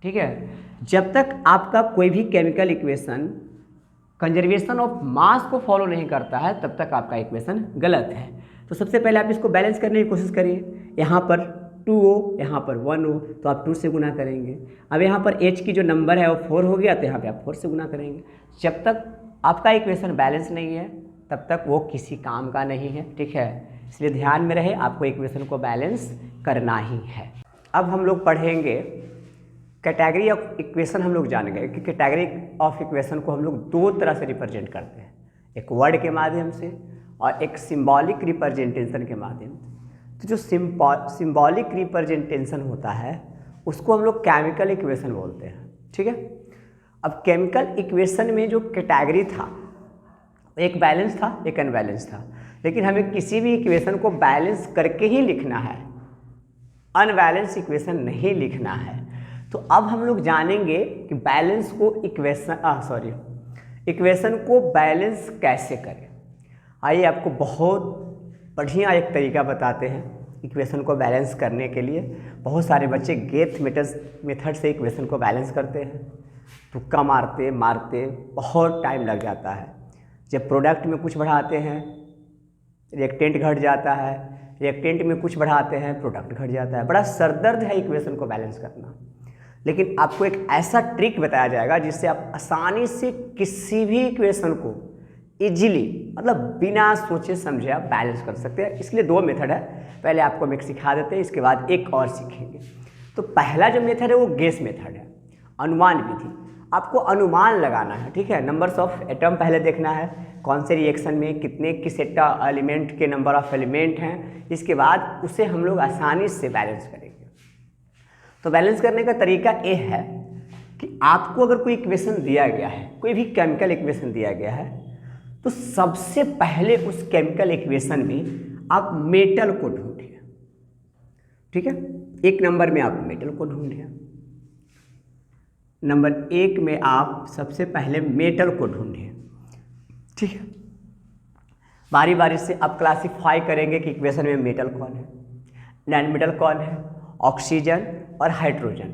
ठीक है। जब तक आपका कोई भी chemical equation conservation of mass को फॉलो नहीं करता है, तब तक आपका इक्वेशन गलत है। तो सबसे पहले आप इसको बैलेंस करने की कोशिश करिए। यहाँ पर 2O, यहाँ पर 1O, तो आप 2 से गुना करेंगे। अब यहाँ पर H की जो नंबर है वो 4 हो गया, तो यहाँ पे आप 4 से गुना करेंगे। जब तक आपका इक्वेशन बैलेंस नहीं है, तब तक वो किसी काम का नहीं है, ठीक है। इसलिए ध्यान में रहे, आपको इक्वेशन को बैलेंस करना ही है। अब हम लोग पढ़ेंगे कैटेगरी ऑफ इक्वेशन। हम लोग जान गए कि कैटेगरी ऑफ इक्वेशन को हम लोग 2 तरह से रिप्रेजेंट करते हैं, एक वर्ड के माध्यम से और एक सिंबॉलिक रिप्रेजेंटेशन के माध्यम से। तो जो सिंबॉलिक रिप्रेजेंटेशन होता है उसको हम लोग केमिकल इक्वेशन बोलते हैं, ठीक है। अब केमिकल इक्वेशन में जो कैटेगरी था, एक बैलेंस था, एक अनबैलेंस था, लेकिन हमें किसी भी इक्वेशन को बैलेंस करके ही लिखना है, अनबैलेंस इक्वेशन नहीं लिखना है। तो अब हम लोग जानेंगे कि बैलेंस को इक्वेशन को बैलेंस कैसे करें। आइए आपको बहुत बढ़िया एक तरीका बताते हैं इक्वेशन को बैलेंस करने के लिए। बहुत सारे बच्चे गेथ मेथड से इक्वेशन को बैलेंस करते हैं, तुक्का मारते बहुत टाइम लग जाता है। जब प्रोडक्ट में कुछ बढ़ाते हैं रिएक्टेंट घट जाता है, रिएक्टेंट में कुछ बढ़ाते हैं प्रोडक्ट घट जाता है। बड़ा सरदर्द है इक्वेशन को बैलेंस करना। लेकिन आपको एक ऐसा ट्रिक बताया जाएगा जिससे आप आसानी से किसी भी इक्वेशन को इजीली, मतलब बिना सोचे समझे आप बैलेंस कर सकते हैं। इसलिए 2 मेथड है, पहले आपको हम एक सिखा देते हैं, इसके बाद एक और सीखेंगे। तो पहला जो मेथड है वो गेस मेथड है, अनुमान विधि। आपको अनुमान लगाना है, ठीक है। नंबर्स ऑफ एटम पहले देखना है, कौन से रिएक्शन में कितने किस एलिमेंट के नंबर ऑफ एलिमेंट हैं, इसके बाद उसे हम लोग आसानी से बैलेंस करेंगे। तो बैलेंस करने का तरीका ये है कि आपको अगर कोई इक्वेशन दिया गया है, कोई भी केमिकल इक्वेशन दिया गया है, तो सबसे पहले उस केमिकल इक्वेशन में आप मेटल को ढूंढिए, ठीक है। 1 नंबर में आप मेटल को ढूंढिए, नंबर 1 में आप सबसे पहले मेटल को ढूंढिए, ठीक है। बारी बारी से आप क्लासिफाई करेंगे कि इक्वेशन में मेटल कौन है, नॉन मेटल कौन है, ऑक्सीजन और हाइड्रोजन।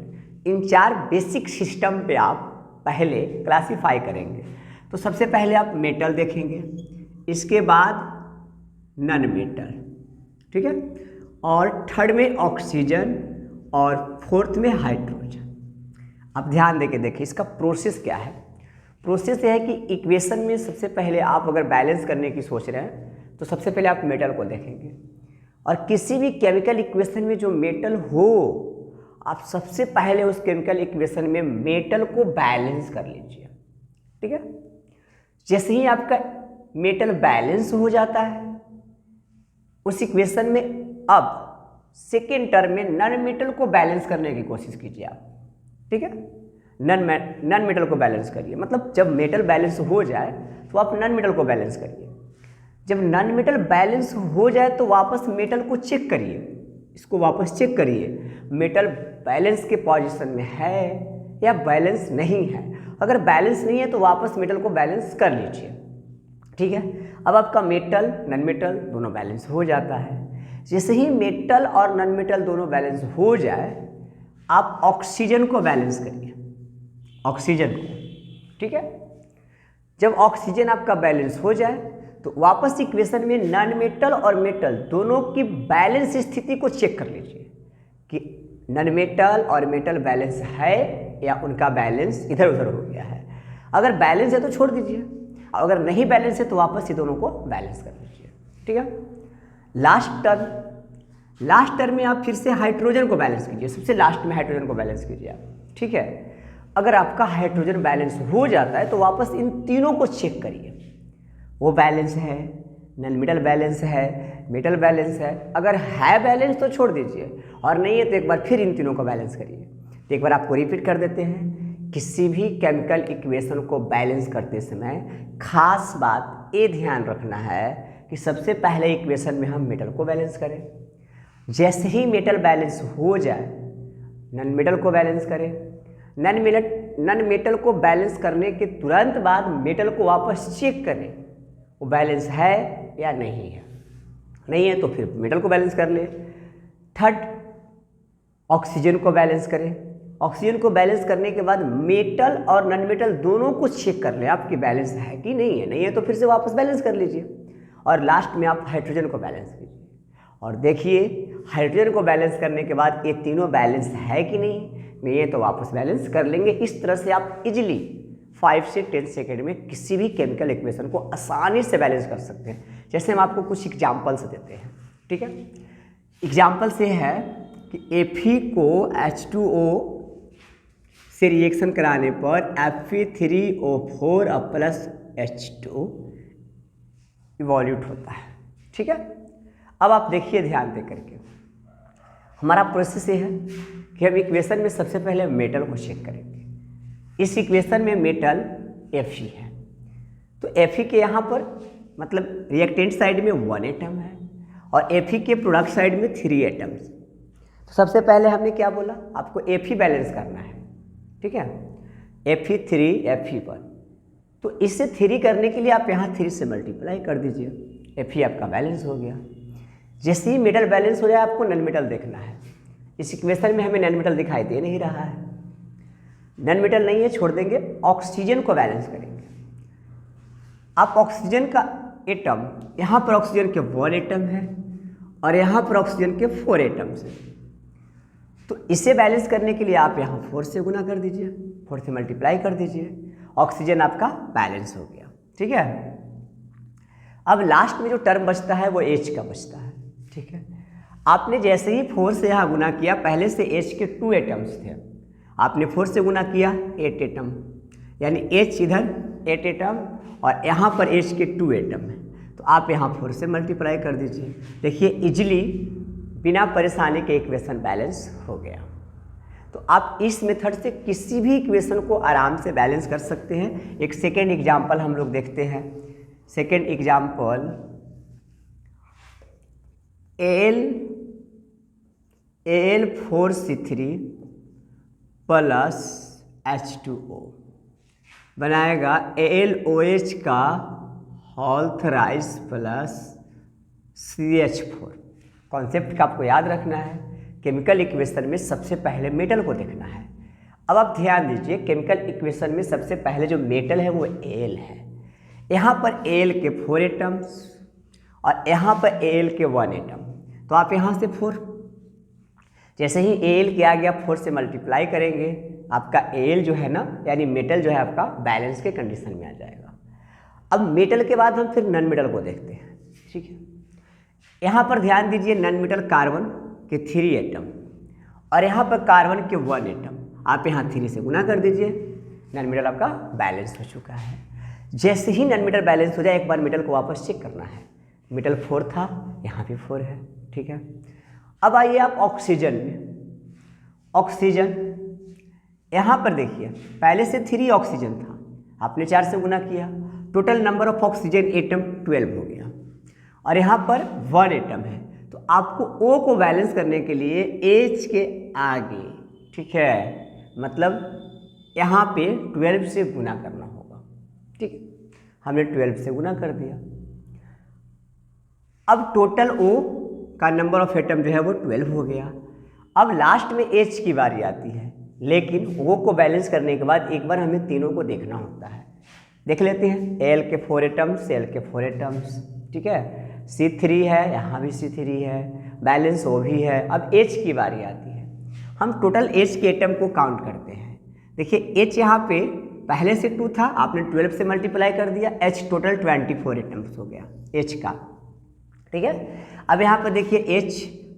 इन 4 बेसिक सिस्टम पे आप पहले क्लासिफाई करेंगे। तो सबसे पहले आप मेटल देखेंगे, इसके बाद नॉन मेटल, ठीक है, और थर्ड में ऑक्सीजन और 4th में हाइड्रोजन। आप ध्यान देके देखिए इसका प्रोसेस क्या है। प्रोसेस यह है कि इक्वेशन में सबसे पहले आप अगर बैलेंस करने की सोच रहे हैं तो सबसे पहले आप मेटल को देखेंगे, और किसी भी केमिकल इक्वेशन में जो मेटल हो, आप सबसे पहले उस केमिकल इक्वेशन में मेटल को बैलेंस कर लीजिए, ठीक है। जैसे ही आपका मेटल बैलेंस हो जाता है उस इक्वेशन में, अब सेकेंड टर्म में नॉन मेटल को बैलेंस करने की कोशिश कीजिए आप, ठीक है। नॉन मेटल को बैलेंस करिए, मतलब जब मेटल बैलेंस हो जाए तो आप नॉन मेटल को बैलेंस करिए। जब नॉन मेटल बैलेंस हो जाए तो वापस मेटल को चेक करिए, इसको वापस चेक करिए मेटल बैलेंस के पोजीशन में है या बैलेंस नहीं है। अगर बैलेंस नहीं है तो वापस मेटल को बैलेंस कर लीजिए, ठीक है। अब आपका मेटल नॉन मेटल दोनों बैलेंस हो जाता है। जैसे ही मेटल और नॉन मेटल दोनों बैलेंस हो जाए, आप ऑक्सीजन को बैलेंस करिए, ऑक्सीजन को, ठीक है। जब ऑक्सीजन आपका बैलेंस हो जाए तो वापस इक्वेशन में नॉन मेटल और मेटल दोनों की बैलेंस स्थिति को चेक कर लीजिए कि नॉन मेटल और मेटल बैलेंस है या उनका बैलेंस इधर उधर हो गया है। अगर बैलेंस है तो छोड़ दीजिए, अगर नहीं बैलेंस है तो वापस ये दोनों को बैलेंस कर लीजिए, ठीक है। लास्ट टर्म में आप फिर से हाइड्रोजन को बैलेंस कीजिए, सबसे लास्ट में हाइड्रोजन को बैलेंस कीजिए आप, ठीक है। अगर आपका हाइड्रोजन बैलेंस हो जाता है तो वापस इन तीनों को चेक करिए, वो बैलेंस है, नॉन मेटल बैलेंस है, मेटल बैलेंस है। अगर है बैलेंस तो छोड़ दीजिए, और नहीं है तो एक बार फिर इन तीनों को बैलेंस करिए। तो एक बार आपको रिपीट कर देते हैं, किसी भी केमिकल इक्वेशन को बैलेंस करते समय खास बात ये ध्यान रखना है कि सबसे पहले इक्वेशन में हम मेटल को बैलेंस करें, जैसे ही मेटल बैलेंस हो जाए नॉन मेटल को बैलेंस करें, नॉन मेटल को बैलेंस करने के तुरंत बाद मेटल को वापस चेक करें वो बैलेंस है या नहीं है, नहीं है तो फिर मेटल को बैलेंस कर ले। थर्ड, ऑक्सीजन को बैलेंस करें, ऑक्सीजन को बैलेंस करने के बाद मेटल और नॉन मेटल दोनों को चेक कर ले आपकी बैलेंस है कि नहीं है, नहीं है तो फिर से वापस बैलेंस कर लीजिए। और लास्ट में आप हाइड्रोजन को बैलेंस कीजिए और देखिए हाइड्रोजन को बैलेंस करने के बाद ये तीनों बैलेंस है कि नहीं है तो वापस बैलेंस कर लेंगे। इस तरह से आप इजीली 5 से 10 सेकेंड में किसी भी केमिकल इक्वेशन को आसानी से बैलेंस कर सकते हैं। जैसे हम आपको कुछ एग्जाम्पल्स देते हैं, ठीक है। एग्जाम्पल से है कि Fe को H2O से रिएक्शन कराने पर Fe3O4 प्लस H2 इवॉल्यूट होता है, ठीक है। अब आप देखिए ध्यान दे करके, हमारा प्रोसेस ये है कि हम इक्वेशन में सबसे पहले मेटल को चेक करेंगे। इस इक्वेशन में मेटल Fe है, तो Fe के यहाँ पर मतलब रिएक्टेंट साइड में 1 एटम है और Fe के प्रोडक्ट साइड में 3 एटम्स। तो सबसे पहले हमने क्या बोला, आपको Fe बैलेंस करना है, ठीक है। Fe3 Fe1, तो इससे 3 करने के लिए आप यहाँ 3 से मल्टीप्लाई कर दीजिए, Fe आपका बैलेंस हो गया। जैसे ही मेटल बैलेंस हो जाए आपको नॉन मेटल देखना है। इस इक्वेशन में हमें नॉन मेटल दिखाई दे नहीं रहा है, नॉन मेटल नहीं है, छोड़ देंगे। ऑक्सीजन को बैलेंस करेंगे। आप ऑक्सीजन का एटम, यहाँ पर ऑक्सीजन के 1 एटम है और यहाँ पर ऑक्सीजन के 4 एटम्स हैं, तो इसे बैलेंस करने के लिए आप यहाँ 4 से गुना कर दीजिए, 4 से मल्टीप्लाई कर दीजिए, ऑक्सीजन आपका बैलेंस हो गया, ठीक है। अब लास्ट में जो टर्म बचता है वो H का बचता है, ठीक है। आपने जैसे ही 4 से यहाँ गुना किया, पहले से H के 2 एटम्स थे, आपने 4 से गुना किया 8 एटम, यानी H इधर 8 एटम और यहाँ पर H के 2 एटम है, तो आप यहाँ 4 से मल्टीप्लाई कर दीजिए। देखिए इजीली बिना परेशानी के इक्वेशन बैलेंस हो गया। तो आप इस मेथड से किसी भी इक्वेशन को आराम से बैलेंस कर सकते हैं। एक सेकेंड एग्जाम्पल हम लोग देखते हैं। Second example, Al4C3 plus H2O बनाएगा AlOH का whole thrice plus CH4। Concept का आपको याद रखना है, केमिकल इक्वेशन में सबसे पहले मेटल को देखना है। अब आप ध्यान दीजिए, केमिकल इक्वेशन में सबसे पहले जो मेटल है वो Al है। यहाँ पर Al के 4 एटम्स और यहाँ पर Al के 1 एटम, तो आप यहाँ से 4, जैसे ही Al के आ गया 4 से मल्टीप्लाई करेंगे, आपका Al जो है ना, यानी मेटल जो है आपका बैलेंस के कंडीशन में आ जाएगा। अब मेटल के बाद हम फिर नॉन मेटल को देखते हैं, ठीक है। यहाँ पर ध्यान दीजिए, नॉन मेटल कार्बन के 3 एटम और यहाँ पर कार्बन के 1 एटम, आप यहाँ 3 से गुना कर दीजिए, नॉन मेटल आपका बैलेंस हो चुका है। जैसे ही नॉन मेटल बैलेंस हो जाए, एक बार मेटल को वापस चेक करना है। मेटल 4 था, यहाँ भी 4 है, ठीक है। अब आइए आप ऑक्सीजन में। ऑक्सीजन यहाँ पर देखिए, पहले से 3 ऑक्सीजन था, आपने 4 से गुना किया, total number of oxygen atom 12 हो गया, और यहाँ पर 1 एटम है, तो आपको O को बैलेंस करने के लिए H के आगे, ठीक है, मतलब यहाँ पे 12 से गुना करना होगा। ठीक है, हमने 12 से गुना कर दिया। अब टोटल O का नंबर ऑफ एटम जो है वो 12 हो गया। अब लास्ट में H की बारी आती है, लेकिन O को बैलेंस करने के बाद एक बार हमें तीनों को देखना होता है। देख लेते हैं, L के 4 एटम्स, L के 4 एटम्स, ठीक है, C3 है, यहाँ भी C3 है, बैलेंस O भी है। अब H की बारी आती है, हम टोटल H के एटम को काउंट करते हैं। देखिए H यहाँ पे पहले से 2 था, आपने 12 से मल्टीप्लाई कर दिया, H टोटल 24 एटम्स हो गया H का। ठीक है, अब यहाँ पर देखिए H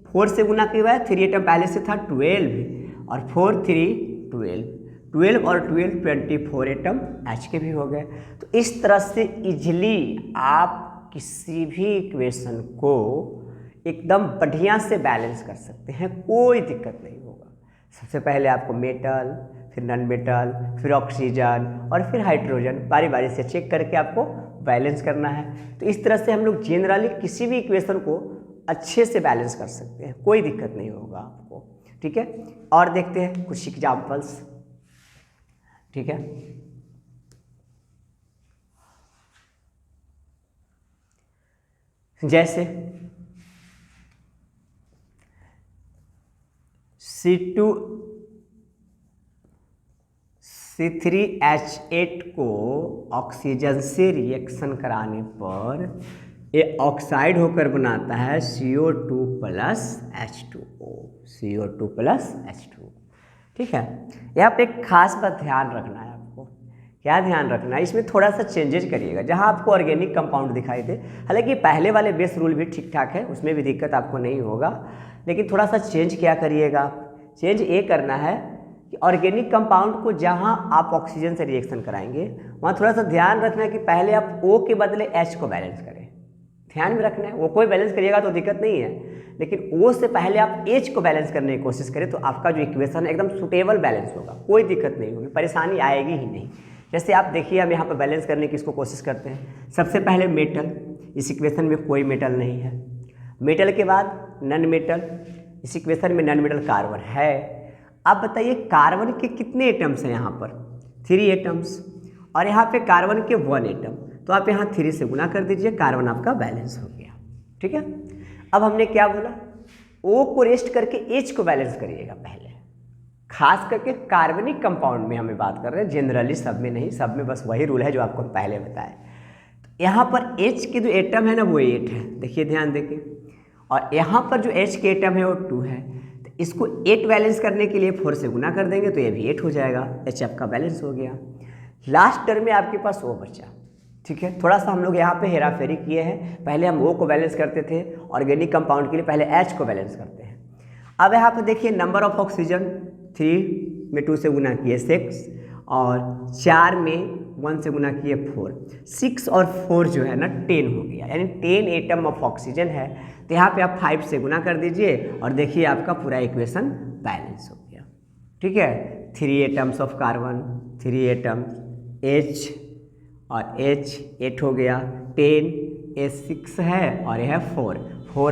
4 से गुना किया हुआ है, 3 एटम पहले से था 12 और 4 3 12 और 12 24 एटम H के भी हो गए। तो इस तरह से इजली आप किसी भी इक्वेशन को एकदम बढ़िया से बैलेंस कर सकते हैं, कोई दिक्कत नहीं होगा। सबसे पहले आपको मेटल, फिर नॉन मेटल, फिर ऑक्सीजन और फिर हाइड्रोजन बारी बारी से चेक करके आपको बैलेंस करना है। तो इस तरह से हम लोग जनरली किसी भी इक्वेशन को अच्छे से बैलेंस कर सकते हैं, कोई दिक्कत नहीं होगा आपको। ठीक है, और देखते हैं कुछ एग्जाम्पल्स। ठीक है, जैसे C3H8 को ऑक्सीजन से रिएक्शन कराने पर ये ऑक्साइड होकर बनाता है CO2 plus H2O, CO2 plus H2O। ठीक है, यहाँ पे एक खास बात ध्यान रखना है आपको। क्या ध्यान रखना है, इसमें थोड़ा सा चेंजेज करिएगा। जहाँ आपको ऑर्गेनिक कंपाउंड दिखाई दे, हालांकि पहले वाले बेस रूल भी ठीक ठाक है, उसमें भी दिक्कत आपको नहीं होगा, लेकिन थोड़ा सा चेंज क्या करिएगा, चेंज ये करना है कि ऑर्गेनिक कंपाउंड को जहाँ आप ऑक्सीजन से रिएक्शन कराएंगे वहाँ थोड़ा सा ध्यान रखना है कि पहले आप O के बदले H को बैलेंस करें। ध्यान में रखना है, वो कोई बैलेंस करिएगा तो दिक्कत नहीं है, लेकिन O से पहले आप H को बैलेंस करने की कोशिश करें तो आपका जो इक्वेशन है एकदम सुटेबल बैलेंस होगा, कोई दिक्कत नहीं होगी, परेशानी आएगी ही नहीं। जैसे आप देखिए, हम यहाँ पर बैलेंस करने की इसको कोशिश करते हैं। सबसे पहले मेटल, इस इक्वेशन में कोई मेटल नहीं है। मेटल के बाद नॉन मेटल, इस इक्वेशन में नॉन मेटल कार्बन है। अब बताइए कार्बन के कितने एटम्स हैं, यहाँ पर 3 एटम्स, और यहाँ पे कार्बन के 1 एटम, तो आप यहाँ 3 से गुना कर दीजिए, कार्बन आपका बैलेंस हो गया। ठीक है, अब हमने क्या बोला, O को रेस्ट करके H को बैलेंस करिएगा पहले, खास करके कार्बनिक कंपाउंड में हमें बात कर रहे हैं, जनरली सब में नहीं, सब में बस वही रूल है जो आपको पहले बताया। तो यहाँ पर H के जो एटम है ना वो 8 है, देखिए ध्यान देके, और यहाँ पर जो H के एटम है वो 2 है। तो इसको 8 बैलेंस करने के लिए 4 से गुना कर देंगे तो ये भी 8 हो जाएगा, H आपका बैलेंस हो गया। लास्ट टर्म में आपके पास O बचा। ठीक है, थोड़ा सा हम लोग यहाँ पे हेरा फेरी किए हैं, पहले हम O को बैलेंस करते थे, ऑर्गेनिक कंपाउंड के लिए पहले H को बैलेंस करते हैं। अब यहाँ पे देखिए नंबर ऑफ ऑक्सीजन 3 में 2 से गुना किए 6, और 4 में 1 से गुना किए 4, 6 और 4 जो है ना 10 हो गया, यानी 10 एटम ऑफ ऑक्सीजन है। तो यहाँ पे आप 5 से गुना कर दीजिए और देखिए आपका पूरा इक्वेशन बैलेंस हो गया। ठीक है, 3 atoms of carbon, 3 atom H और H 8 हो गया, 10 A6 है और यह 4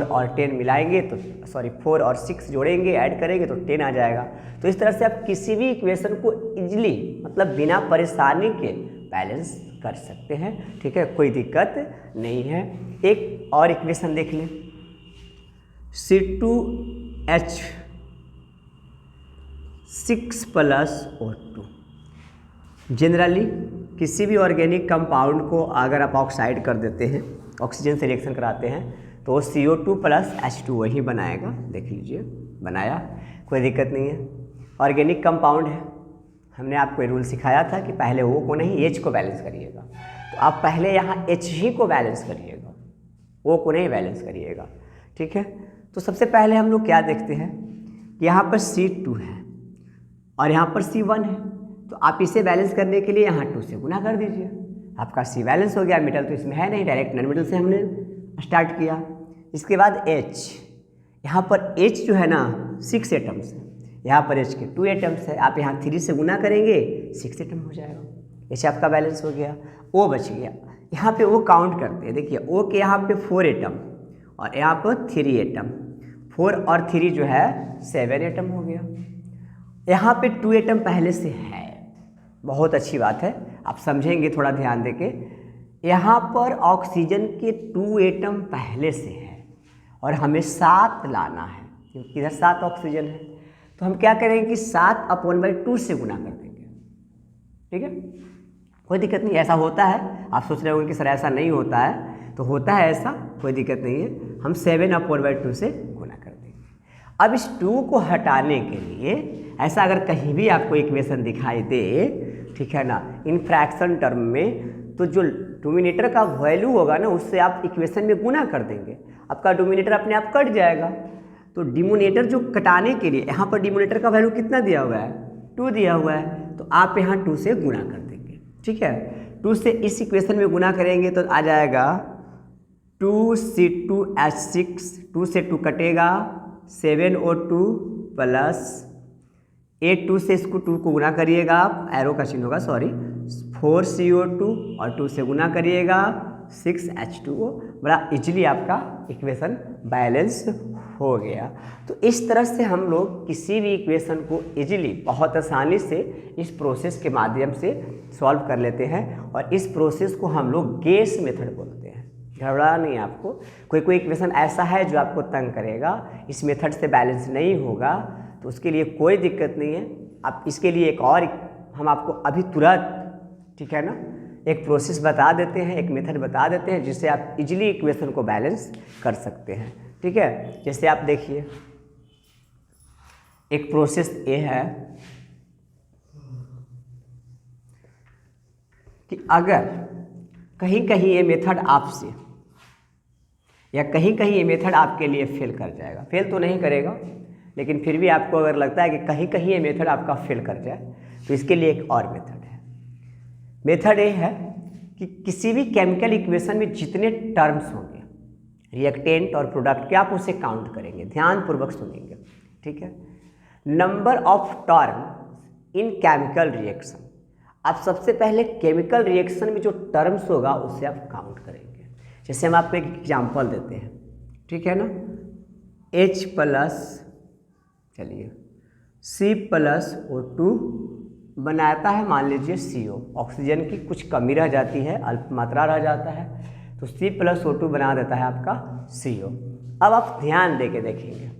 और 10 मिलाएंगे तो 4 और 6 जोड़ेंगे, ऐड करेंगे तो 10 आ जाएगा। तो इस तरह से आप किसी भी इक्वेशन को इजली, मतलब बिना परेशानी के बैलेंस कर सकते हैं। ठीक है, कोई दिक्कत नहीं है। एक और इक्वेशन देख लें, C2H6 प्लस O2। जनरली किसी भी ऑर्गेनिक कंपाउंड को अगर आप ऑक्साइड कर देते हैं, ऑक्सीजन से रिएक्शन कराते हैं, तो CO2 प्लस H2 वही बनाएगा। देख लीजिए, बनाया, कोई दिक्कत नहीं है, ऑर्गेनिक कंपाउंड है। हमने आपको ये रूल सिखाया था कि पहले O को नहीं H को बैलेंस करिएगा, तो आप पहले यहाँ H ही को बैलेंस करिएगा, O को नहीं बैलेंस करिएगा। ठीक है, तो सबसे पहले हम लोग क्या देखते हैं कि यहाँ पर C2 है और यहाँ पर C1 है, तो आप इसे बैलेंस करने के लिए यहाँ 2 से गुना कर दीजिए, आपका C बैलेंस हो गया। मेटल तो इसमें है नहीं, डायरेक्ट नॉन मेटल से हमने स्टार्ट किया। इसके बाद H, यहाँ पर H जो है ना 6 एटम्स है, यहाँ पर H के 2 एटम्स है, आप यहाँ 3 से गुना करेंगे 6 एटम हो जाएगा, H आपका बैलेंस हो गया। O बच गया, यहाँ पे ओ काउंट करते हैं। देखिए ओ के यहाँ पे 4 एटम और यहाँ पर 3 एटम, 4 और 3 जो है 7 एटम हो गया। यहाँ पे 2 एटम पहले से है, बहुत अच्छी बात है, आप समझेंगे थोड़ा ध्यान देके। यहाँ पर ऑक्सीजन के 2 एटम पहले से है और हमें 7 लाना है, क्योंकि इधर 7 ऑक्सीजन है। तो हम क्या करेंगे कि 7/2 से गुना कर देंगे। ठीक है, कोई दिक्कत नहीं, ऐसा होता है। आप सोच रहे होंगे कि सर ऐसा नहीं होता है, तो होता है ऐसा, कोई दिक्कत नहीं है। हम 7/2 से गुना कर देंगे। अब इस 2 को हटाने के लिए ऐसा अगर कहीं भी आपको इक्वेशन दिखाई दे, ठीक है ना, इन फ्रैक्शन टर्म में, तो जो डोमिनेटर का वैल्यू होगा ना उससे आप इक्वेशन में गुना कर देंगे, आपका डोमिनेटर अपने आप कट जाएगा। तो डिनोमिनेटर जो कटाने के लिए यहाँ पर डिनोमिनेटर का वैल्यू कितना दिया हुआ है, 2 दिया हुआ है, तो आप यहाँ 2 से गुना कर देंगे। ठीक है, 2 से इस इक्वेशन में गुना करेंगे तो आ जाएगा 2C2H6, 2 से 2 कटेगा, 7O2 प्लस 8 से इसको 2 को गुना करिएगा, एरो का चिन्ह होगा, सॉरी, 4CO2 और 2 से गुना करिएगा 6H2O। बड़ा इजीली आपका इक्वेशन बैलेंस हो गया। तो इस तरह से हम लोग किसी भी इक्वेशन को इजीली, बहुत आसानी से इस प्रोसेस के माध्यम से सॉल्व कर लेते हैं। और इस प्रोसेस को हम लोग गेस मेथड बोलते हैं। घबरा नहीं आपको, कोई इक्वेशन ऐसा है जो आपको तंग करेगा, इस मेथड से बैलेंस नहीं होगा, तो उसके लिए कोई दिक्कत नहीं है। आप इसके लिए एक और हम आपको अभी तुरंत, ठीक है ना, एक प्रोसेस बता देते हैं, एक मेथड बता देते हैं जिससे आप इजीली इक्वेशन को बैलेंस कर सकते हैं। ठीक है, जैसे आप देखिए एक प्रोसेस ये है कि अगर कहीं कहीं ये मेथड आपसे या कहीं कहीं ये मेथड आपके लिए फेल कर जाएगा, फेल तो नहीं करेगा, लेकिन फिर भी आपको अगर लगता है कि कहीं कहीं ये मेथड आपका फेल कर जाए, तो इसके लिए एक और मेथड है। मेथड ये है कि किसी भी केमिकल इक्वेशन में जितने टर्म्स होंगे, रिएक्टेंट और प्रोडक्ट के, आप उसे काउंट करेंगे, ध्यानपूर्वक सुनेंगे। ठीक है, number of term in chemical reaction, आप सबसे पहले केमिकल रिएक्शन में जो टर्म्स होगा उसे आप काउंट करेंगे। जैसे हम आपको एक एग्जांपल देते हैं, ठीक है ना, H प्लस, चलिए C+O2 बनाता है, मान लीजिए CO, ऑक्सीजन की कुछ कमी रह जाती है, अल्प मात्रा रह जाता है, तो C+O2 बना देता है आपका CO। अब आप ध्यान दे के देखेंगे,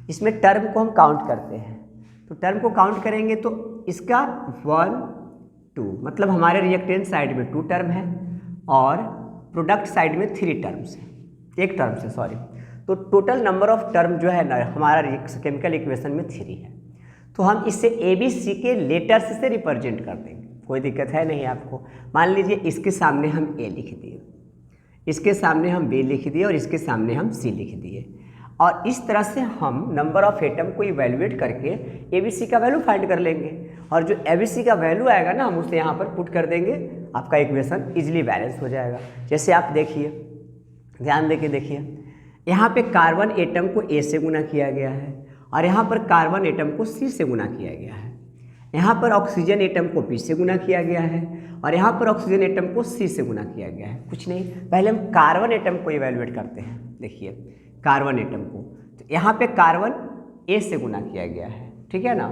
इसमें टर्म को हम काउंट करते हैं, तो टर्म को काउंट करेंगे तो इसका 1 2, मतलब हमारे रिएक्टेंट साइड में 2 टर्म है और प्रोडक्ट साइड में 3 टर्म्स है, 1 टर्म से, सॉरी। तो टोटल नंबर ऑफ टर्म जो है ना हमारा केमिकल इक्वेशन में 3 है। तो हम इसे ABC के लेटर्स से रिप्रेजेंट कर देंगे, कोई दिक्कत है नहीं आपको। मान लीजिए इसके सामने हम A लिख दिए, इसके सामने हम B लिख दिए और इसके सामने हम C लिख दिए, और इस तरह से हम नंबर ऑफ एटम को इवेल्युएट करके ABC का वैल्यू फाइंड कर लेंगे, और जो ABC का वैल्यू आएगा ना हम उसे यहाँ पर पुट कर देंगे, आपका इक्वेशन इजीली बैलेंस हो जाएगा। जैसे आप देखिए, ध्यान देके देखिए, यहाँ पे कार्बन एटम को A से गुना किया गया है और यहाँ पर कार्बन एटम को C से गुना किया गया है। यहाँ पर ऑक्सीजन एटम को B से गुना किया गया है और यहाँ पर ऑक्सीजन एटम को C से गुना किया गया है। कुछ नहीं, पहले हम कार्बन एटम को इवेल्युएट करते हैं। देखिए कार्बन एटम को, तो यहाँ पे कार्बन A से गुना किया गया है, ठीक है ना,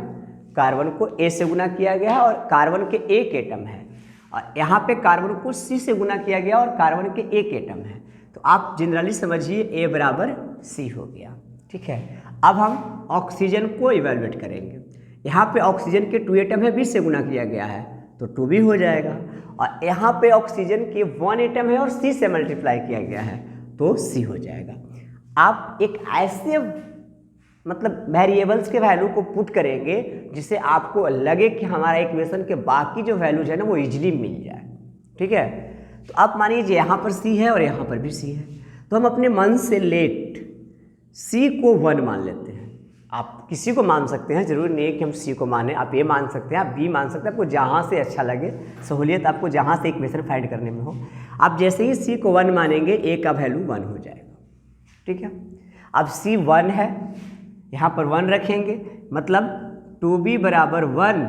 कार्बन को A से गुना किया गया है और कार्बन के 1 एटम है, और यहाँ पे कार्बन को C से गुना किया गया और कार्बन के 1 एटम है। तो आप जनरली समझिए A बराबर C हो गया। ठीक है, अब हम ऑक्सीजन को इवेल्युएट करेंगे। यहाँ पे ऑक्सीजन के 2 एटम है, B से गुना किया गया है तो 2B हो जाएगा, और यहाँ पे ऑक्सीजन के 1 एटम है और C से मल्टीप्लाई किया गया है तो C हो जाएगा। आप एक ऐसे मतलब वेरिएबल्स के वैल्यू को पुट करेंगे जिससे आपको लगे कि हमारा इक्वेशन के बाकी जो वैल्यूज है ना वो इजीली मिल जाए। ठीक है, तो आप मान लीजिए यहाँ पर C है और यहाँ पर भी C है, तो हम अपने मन से लेट C को 1 मान लेते हैं। आप किसी को मान सकते हैं, जरूरी नहीं है कि हम C को माने, आप A मान सकते हैं, आप B मान सकते हैं, आपको जहाँ से अच्छा लगे, सहूलियत आपको जहाँ से इक्वेशन फाइंड करने में हो। आप जैसे ही C को 1 मानेंगे A का वैल्यू 1 हो जाएगा। ठीक है, अब C 1 है, यहाँ पर 1 रखेंगे, मतलब 2B बराबर 1,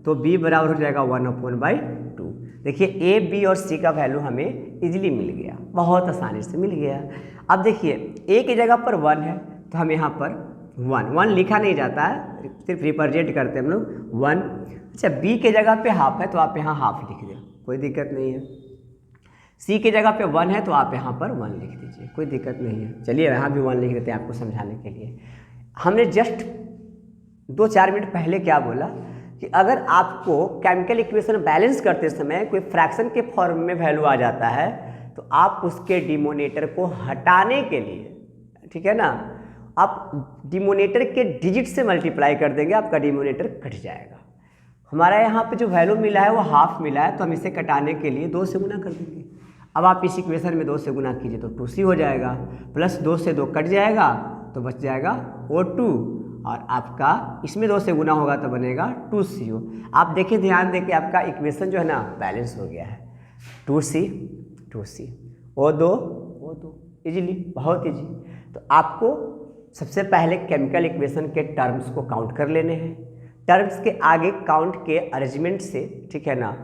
तो B बराबर हो जाएगा 1/2। देखिए ए, बी और सी का वैल्यू हमें इजीली मिल गया, बहुत आसानी से मिल गया। अब देखिए ए की जगह पर 1 है तो हम यहाँ पर 1 लिखा नहीं जाता है, सिर्फ रिप्रेजेंट करते हैं हम लोग 1। अच्छा, बी के जगह पे हाफ है तो आप यहाँ हाफ लिख दें, कोई दिक्कत नहीं है। सी की जगह पे 1 है तो आप यहाँ पर 1 लिख दीजिए, कोई दिक्कत नहीं है। चलिए यहाँ भी 1 लिख देते हैं आपको समझाने के लिए। हमने जस्ट 2-4 मिनट पहले क्या बोला कि अगर आपको केमिकल इक्वेशन बैलेंस करते समय कोई फ्रैक्शन के फॉर्म में वैल्यू आ जाता है तो आप उसके डिनोमिनेटर को हटाने के लिए, ठीक है ना, आप डिनोमिनेटर के डिजिट से मल्टीप्लाई कर देंगे, आपका डिनोमिनेटर कट जाएगा। हमारा यहाँ पे जो वैल्यू मिला है वो हाफ मिला है तो हम इसे कटाने के लिए 2 से गुना कर देंगे। अब आप इस इक्वेशन में 2 से गुना कीजिए तो 2c हो जाएगा, प्लस 2 से 2 कट जाएगा तो बच जाएगा O2, और आपका इसमें 2 से गुना होगा तो बनेगा 2CO। आप देखिए, ध्यान देके आपका इक्वेशन जो है ना बैलेंस हो गया है। 2c O2 इजीली, बहुत इजी। तो आपको सबसे पहले केमिकल इक्वेशन के टर्म्स को काउंट कर लेने हैं। टर्म्स के आगे काउंट के अरेंजमेंट से, ठीक है ना,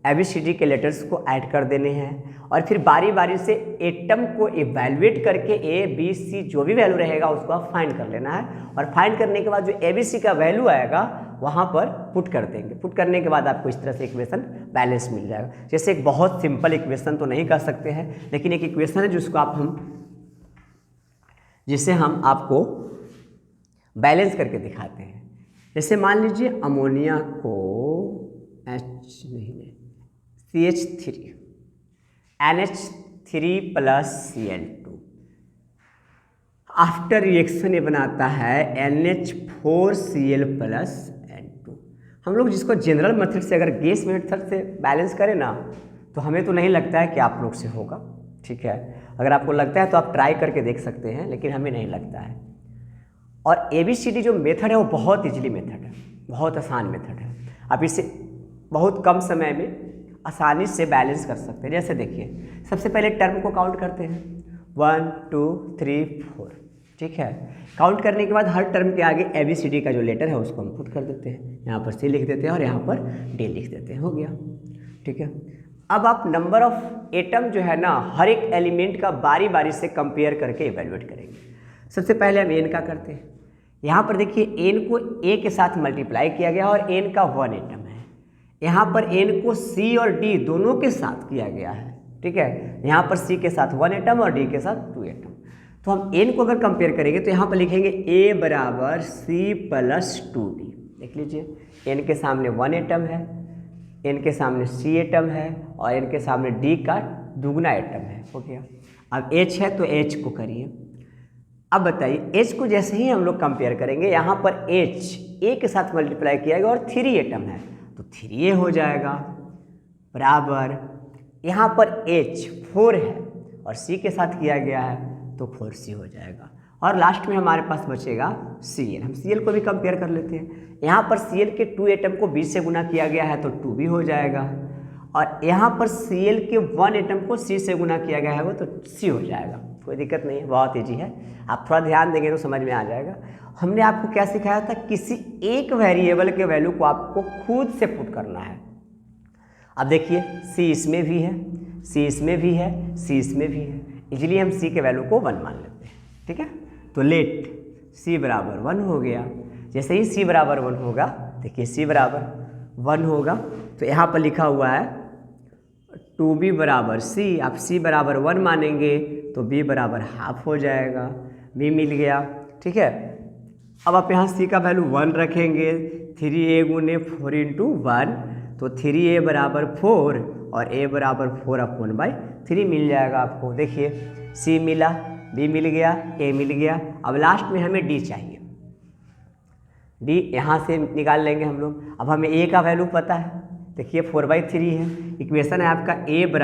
ABCD के लेटर्स को ऐड कर देने हैं और फिर बारी बारी से एटम को इवैल्यूएट करके ABC जो भी वैल्यू रहेगा उसको आप फाइंड कर लेना है, और फाइंड करने के बाद जो ABC का वैल्यू आएगा वहाँ पर पुट कर देंगे। पुट करने के बाद आपको इस तरह से इक्वेशन बैलेंस मिल जाएगा। जैसे एक बहुत सिंपल इक्वेशन तो नहीं कर सकते हैं, लेकिन एक इक्वेशन है जिसे हम आपको बैलेंस करके दिखाते हैं। जैसे मान लीजिए अमोनिया को CH3 NH3 + Cl2 after reaction ये बनाता है NH4Cl + N2। हम लोग जिसको जनरल मेथड से अगर गैस मेथड से बैलेंस करें ना तो हमें तो नहीं लगता है कि आप लोग से होगा, ठीक है। अगर आपको लगता है तो आप ट्राई करके देख सकते हैं, लेकिन हमें नहीं लगता है। और ABCD जो मेथड है वो बहुत इजीली मेथड है, बहुत आसान मेथड है। आप इसे बहुत कम समय में आसानी से बैलेंस कर सकते हैं। जैसे देखिए, सबसे पहले टर्म को काउंट करते हैं 1 2 3 4, ठीक है। काउंट करने के बाद हर टर्म के आगे ABCD का जो लेटर है उसको हम पुट कर देते हैं। यहाँ पर C लिख देते हैं और यहाँ पर D लिख देते हैं, हो गया, ठीक है। अब आप नंबर ऑफ एटम जो है ना हर एक एलिमेंट का बारी बारी से कंपेयर करके इवेल्युएट करेंगे। सबसे पहले हम N का करते हैं। यहाँ पर देखिए N को A के साथ मल्टीप्लाई किया गया और N का 1 एटम है। यहाँ पर N को C और D दोनों के साथ किया गया है, ठीक है। यहाँ पर C के साथ 1 एटम और D के साथ 2 एटम। तो हम N को अगर कंपेयर करेंगे तो यहाँ पर लिखेंगे A = C + 2D। देख लीजिए, N के सामने 1 एटम है, N के सामने C एटम है और N के सामने D का दुगना एटम है, हो गया। अब H है तो H को करिए। अब बताइए H को जैसे ही हम लोग कंपेयर करेंगे, यहाँ पर H A के साथ मल्टीप्लाई किया गया और 3 एटम है तो 3A हो जाएगा, बराबर यहाँ पर H 4 है और C के साथ किया गया है तो 4C हो जाएगा। और लास्ट में हमारे पास बचेगा Cl। हम Cl को भी कंपेयर कर लेते हैं। यहाँ पर Cl के 2 एटम को 20 से गुना किया गया है तो 2 भी हो जाएगा, और यहाँ पर Cl के 1 एटम को C से गुना किया गया है वो तो C हो जाएगा। कोई दिक्कत नहीं है, बहुत ईजी है। आप थोड़ा ध्यान देंगे तो समझ में आ जाएगा। हमने आपको क्या सिखाया था, किसी एक वेरिएबल के वैल्यू को आपको खुद से पुट करना है। अब देखिए C इसमें भी है, C इसमें भी है, C इसमें भी है, इजीली हम C के वैल्यू को 1 मान लेते हैं, ठीक है। तो लेट C = 1 हो गया। जैसे ही C = 1 होगा, देखिए C = 1 होगा तो यहाँ पर लिखा हुआ है 2B = C। आप C = 1 मानेंगे तो B = हाफ हो जाएगा, B मिल गया, ठीक है। अब आप यहाँ C का वैल्यू 1 रखेंगे, 3A × 4 × 1 तो 3A = 4 और A = 4/3 मिल जाएगा आपको। देखिए C मिला, B मिल गया, A मिल गया। अब लास्ट में हमें D चाहिए, D यहाँ से निकाल लेंगे हम लोग। अब हमें A का वैल्यू पता है, देखिए 4/3 है। इक्वेशन है आपका A =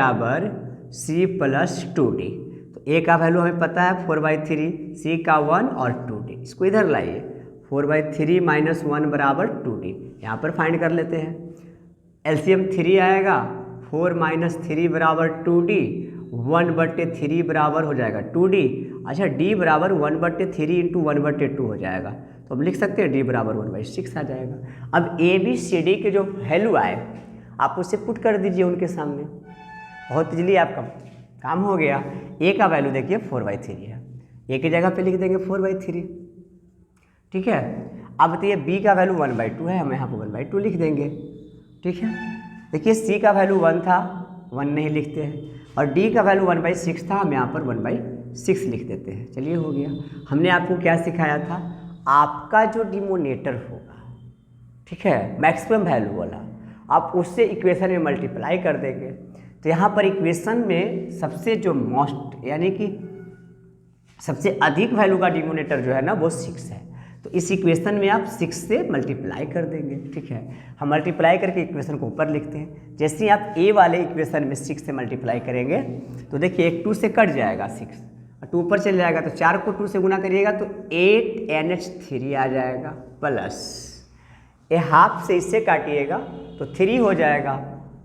C + 2D। तो A का वैल्यू हमें पता है 4/3, C का 1 और 2D। इसको इधर लाइए, 4/3 - 1 = 2D। यहाँ पर फाइंड कर लेते हैं। LCM 3 आएगा, 4 - 3 = 2D, 1/3 बराबर हो जाएगा 2D। अच्छा, D = 1/3 × 1/2 हो जाएगा, तो हम लिख सकते हैं D = 1/6 आ जाएगा। अब ABCD के जो वैल्यू आए आप उसे पुट कर दीजिए उनके सामने, बहुत इजली आपका काम हो गया। ए का वैल्यू देखिए 4/3 है, ए की जगह पे लिख देंगे 4/3, ठीक है। अब बताइए बी का वैल्यू 1/2 है, हम यहाँ पर 1/2 लिख देंगे, ठीक है। देखिए सी का वैल्यू 1 था, 1 नहीं लिखते हैं, और डी का वैल्यू 1/6 था, हम यहाँ पर 1/6 लिख देते हैं। चलिए हो गया। हमने आपको क्या सिखाया था, आपका जो डिनोमिनेटर होगा, ठीक है, मैक्सिमम वैल्यू वाला, आप उससे इक्वेशन में मल्टीप्लाई कर देंगे। तो यहाँ पर इक्वेशन में सबसे जो मोस्ट यानी कि सबसे अधिक वैल्यू का डिनोमिनेटर जो है ना वो 6 है, तो इस इक्वेशन में आप 6 से मल्टीप्लाई कर देंगे, ठीक है। हम मल्टीप्लाई करके इक्वेशन को ऊपर लिखते हैं। जैसे ही आप ए वाले इक्वेशन में 6 से मल्टीप्लाई करेंगे तो देखिए एक 2 से कट जाएगा 6, और 2 ऊपर चले जाएगा, तो 4 को 2 से गुना करिएगा तो 8NH3 आ जाएगा, प्लस ए हाफ से इससे काटिएगा तो 3 हो जाएगा,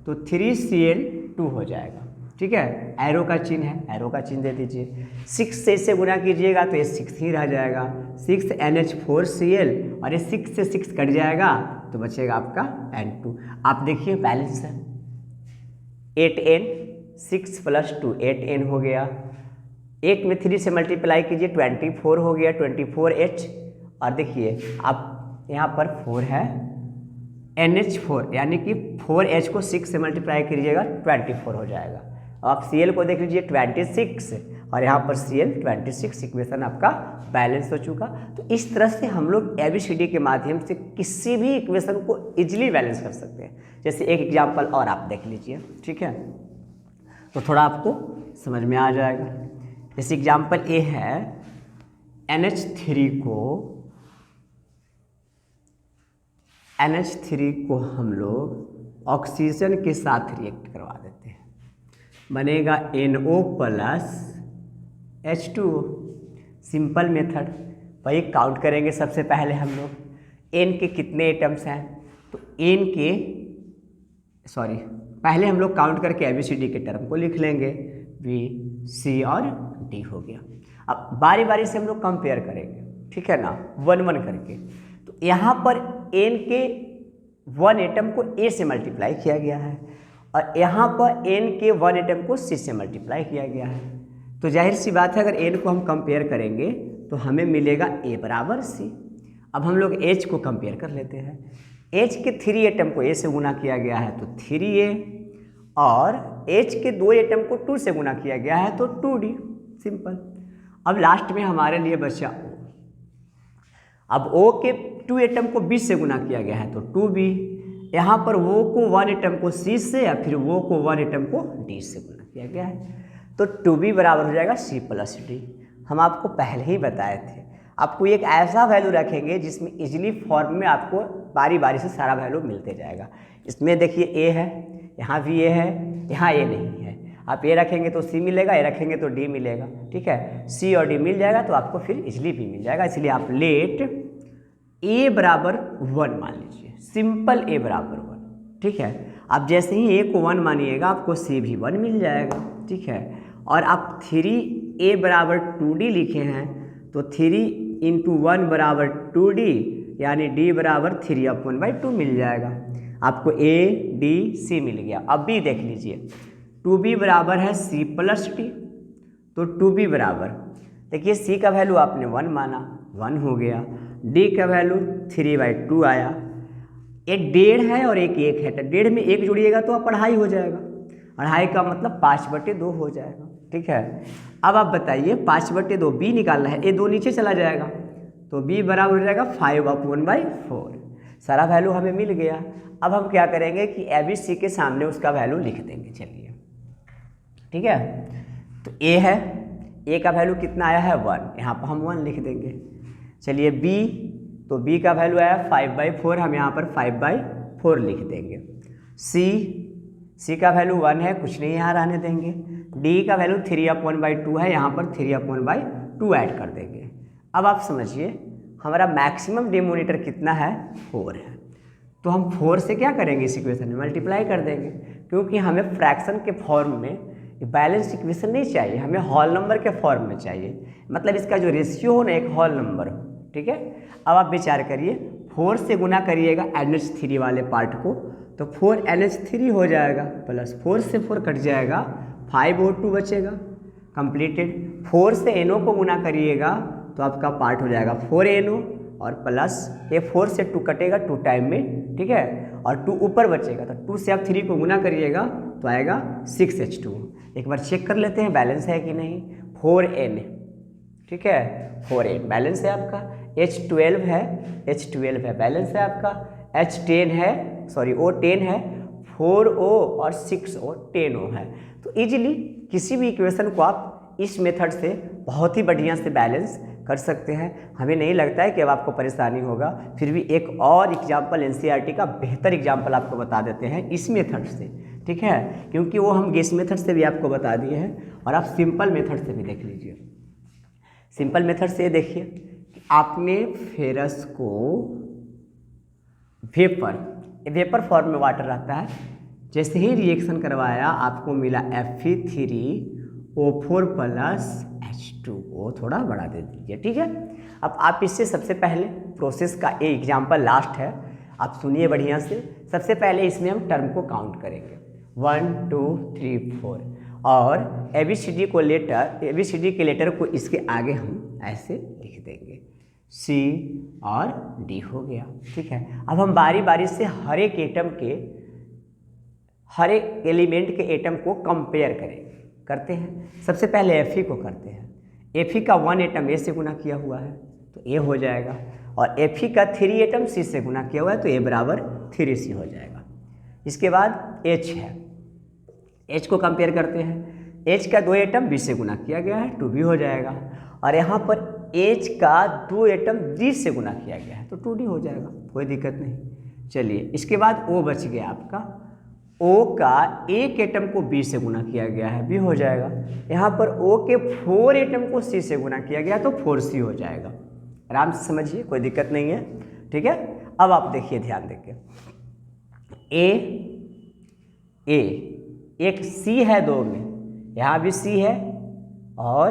तो 3Cl2 हो जाएगा, ठीक है। एरो का चिन्ह है, एरो का चिन्ह दे दीजिए। 6 से इससे गुना कीजिएगा तो ये 6 ही रह जाएगा, 6NH4Cl, और ये 6 से 6 कट जाएगा तो बचेगा आपका N2। आप देखिए बैलेंस है 8N, 6 + 2 8N हो गया, 8 में 3 से मल्टीप्लाई कीजिए 24 हो गया, 24H, और देखिए आप यहाँ पर 4 है NH4, यानी कि 4H को 6 से मल्टीप्लाई कीजिएगा 24 हो जाएगा। आप Cl को देख लीजिए 26, और यहाँ पर Cl 26, इक्वेशन आपका बैलेंस हो चुका। तो इस तरह से हम लोग ABCD के माध्यम से किसी भी इक्वेशन को इजीली बैलेंस कर सकते हैं। जैसे एक एग्जांपल और आप देख लीजिए, ठीक है, तो थोड़ा आपको समझ में आ जाएगा। जैसे एग्जांपल ए है NH3 को हम लोग ऑक्सीजन के साथ रिएक्ट करवा देते हैं, बनेगा NO + H2O। सिंपल मेथड, वही काउंट करेंगे सबसे पहले हम लोग N के कितने एटम्स हैं, तो पहले हम लोग काउंट करके ABCD के टर्म को लिख लेंगे, B, C और D हो गया। अब बारी बारी से हम लोग कंपेयर करेंगे, ठीक है ना, 1-1 करके। तो यहाँ पर N के 1 एटम को A से मल्टीप्लाई किया गया है, और यहाँ पर N के 1 एटम को C से मल्टीप्लाई किया गया है। तो जाहिर सी बात है अगर N को हम कंपेयर करेंगे तो हमें मिलेगा A = C। अब हम लोग H को कंपेयर कर लेते हैं। H के 3 एटम को A से गुना किया गया है तो 3A, और H के 2 एटम को 2 से गुना किया गया है तो 2D, सिंपल। अब लास्ट में हमारे लिए बचा O। अब O के 2 एटम को B से गुना किया गया है तो 2B, यहाँ पर O को 1 एटम को C से, या फिर O को 1 एटम को D से गुना किया गया है, तो 2B बराबर हो जाएगा C + D। हम आपको पहले ही बताए थे, आपको एक ऐसा वैल्यू रखेंगे जिसमें इजीली फॉर्म में आपको बारी बारी से सारा वैल्यू मिलते जाएगा। इसमें देखिए A है, यहाँ भी A है, यहाँ A नहीं है। आप A रखेंगे तो C मिलेगा, A रखेंगे तो D मिलेगा, ठीक है। C और D मिल जाएगा तो आपको फिर इजीली B मिल जाएगा। इसलिए आप लेट A = 1 मान लीजिए, सिंपल A = 1, ठीक है। आप जैसे ही A को 1 मानिएगा आपको C भी 1 मिल जाएगा, ठीक है। और आप 3A = 2D लिखे हैं तो 3 × 1 = 2D, यानी D = 3/2 मिल जाएगा। आपको A, D, C मिल गया। अब B देख लीजिए, 2B बराबर है C + D, तो 2B बराबर, देखिए C का वैल्यू आपने 1 माना, 1 हो गया। D का वैल्यू 3/2 आया। एक 1.5 है और एक 1 है, तो 1.5 में 1 जोड़िएगा तो 2.5 हो जाएगा, 2.5 का मतलब 5/2 हो जाएगा, ठीक है। अब आप बताइए 5/2 B निकालना है, A 2 नीचे चला जाएगा तो B बराबर हो जाएगा 5/4। सारा वैल्यू हमें मिल गया। अब हम क्या करेंगे कि ABC के सामने उसका वैल्यू लिख देंगे, चलिए, ठीक है। तो A है, A का वैल्यू कितना आया है 1, यहाँ पर हम 1 लिख देंगे। चलिए B, तो B का वैल्यू आया 5/4, हम यहाँ पर 5/4 लिख देंगे। C का वैल्यू 1 है, कुछ नहीं यहाँ रहने देंगे। D का वैल्यू 3/2 है, यहाँ पर 3/2 ऐड कर देंगे। अब आप समझिए हमारा मैक्सिमम डिनोमिनेटर कितना है, 4 है, तो हम 4 से क्या करेंगे, इस इक्वेशन में मल्टीप्लाई कर देंगे, क्योंकि हमें फ्रैक्शन के फॉर्म में बैलेंस इक्वेशन नहीं चाहिए, हमें होल नंबर के फॉर्म में चाहिए। मतलब इसका जो रेशियो हो ना एक होल नंबर हो, ठीक है। अब आप विचार करिए 4 से गुना करिएगा NH3 वाले पार्ट को, तो 4NH3 हो जाएगा, प्लस 4 से 4 कट जाएगा, 5O2 बचेगा, कंप्लीटेड। 4 से NO को गुना करिएगा तो आपका पार्ट हो जाएगा 4NO, और प्लस ये 4 से 2 कटेगा 2 टाइम में, ठीक है, और 2 ऊपर बचेगा, तो 2 से आप 3 को गुना करिएगा तो आएगा 6H2। एक बार चेक कर लेते हैं बैलेंस है कि नहीं। 4N, ठीक है, 4N बैलेंस है आपका। H12 है बैलेंस है आपका। H10 है, सॉरी O10 है, 4O और 6O 10O है। तो इजीली किसी भी इक्वेशन को आप इस मेथड से बहुत ही बढ़िया से बैलेंस कर सकते हैं। हमें नहीं लगता है कि अब आपको परेशानी होगा, फिर भी एक और एग्जाम्पल NCERT का बेहतर एग्जाम्पल आपको बता देते हैं इस मेथड से, ठीक है, क्योंकि वो हम गेस मेथड से भी आपको बता दिए हैं, और आप सिंपल मेथड से भी देख लीजिए। सिंपल मेथड से देखिए कि आपने फेरस को वेपर फॉर्म में वाटर रहता है, जैसे ही रिएक्शन करवाया आपको मिला Fe3O4 प्लस H2O, थोड़ा बढ़ा दे दीजिए, ठीक है। अब आप इससे सबसे पहले प्रोसेस का एक एग्जाम्पल लास्ट है, आप सुनिए बढ़िया से। सबसे पहले इसमें हम टर्म को काउंट करेंगे 1 2 3 4, और ABCD के लेटर को इसके आगे हम ऐसे लिख देंगे, C और D हो गया, ठीक है। अब हम बारी बारी से हर एक एलिमेंट के एटम को कंपेयर करते हैं। सबसे पहले Fe को करते हैं। Fe का 1 एटम A से गुना किया हुआ है तो A हो जाएगा, और Fe का 3 एटम C से गुना किया हुआ है तो A बराबर 3C हो जाएगा। इसके बाद H है, H को कंपेयर करते हैं। H का 2 एटम B से गुना किया गया है 2B हो जाएगा, और यहाँ पर H का 2 एटम D से गुना किया गया है तो 2D हो जाएगा, कोई दिक्कत नहीं। चलिए, इसके बाद O बच गया आपका। O का 1 एटम को B से गुना किया गया है, B हो जाएगा। यहाँ पर O के 4 एटम को C से गुना किया गया तो 4C हो जाएगा। आराम से समझिए, कोई दिक्कत नहीं है, ठीक है। अब आप देखिए, ध्यान देके, एक C है 2 में, यहाँ भी C है और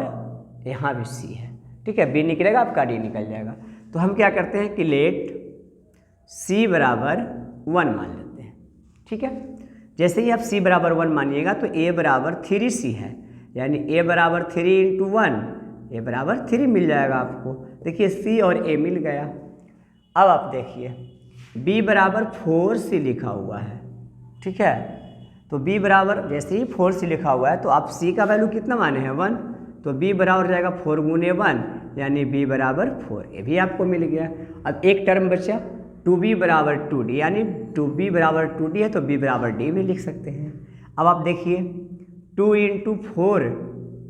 यहाँ भी C है, ठीक है। B निकलेगा, आपका D निकल जाएगा। तो हम क्या करते हैं कि लेट C बराबर 1 मान लेते हैं, ठीक है। जैसे ही आप C बराबर 1 मानिएगा तो A बराबर 3C है, यानी A बराबर 3 × 1, A बराबर 3 मिल जाएगा आपको। देखिए C और A मिल गया। अब आप देखिए B बराबर 4C लिखा हुआ है, ठीक है। तो B बराबर जैसे ही 4C लिखा हुआ है तो आप C का वैल्यू कितना माने हैं 1, तो B बराबर जाएगा 4 × 1, यानी B बराबर 4, ये भी आपको मिल गया। अब एक टर्म बचा 2B बराबर 2D, यानी 2B बराबर 2D है तो B बराबर D भी लिख सकते हैं। अब आप देखिए 2 × 4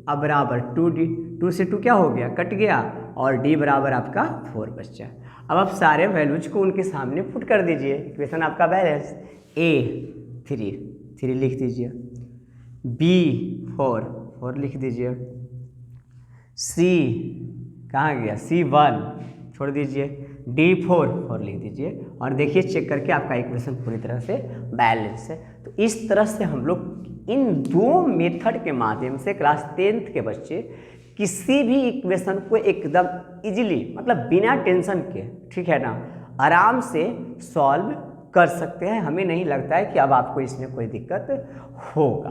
अब बराबर 2D, 2 से 2 क्या हो गया, कट गया, और D बराबर आपका 4 बचा। अब आप सारे वैल्यूज को उनके सामने पुट कर दीजिए, इक्वेशन आपका बैलेंस A 3 लिख दीजिए, B 4 लिख दीजिए, C कहाँ गया, C 1 छोड़ दीजिए, D 4 लिख दीजिए, और देखिए चेक करके आपका इक्वेशन पूरी तरह से बैलेंस है। तो इस तरह से हम लोग इन 2 मेथड के माध्यम से क्लास 10th के बच्चे किसी भी इक्वेशन को एकदम इजीली, मतलब बिना टेंशन के, ठीक है ना, आराम से सॉल्व कर सकते हैं। हमें नहीं लगता है कि अब आपको इसमें कोई दिक्कत होगा।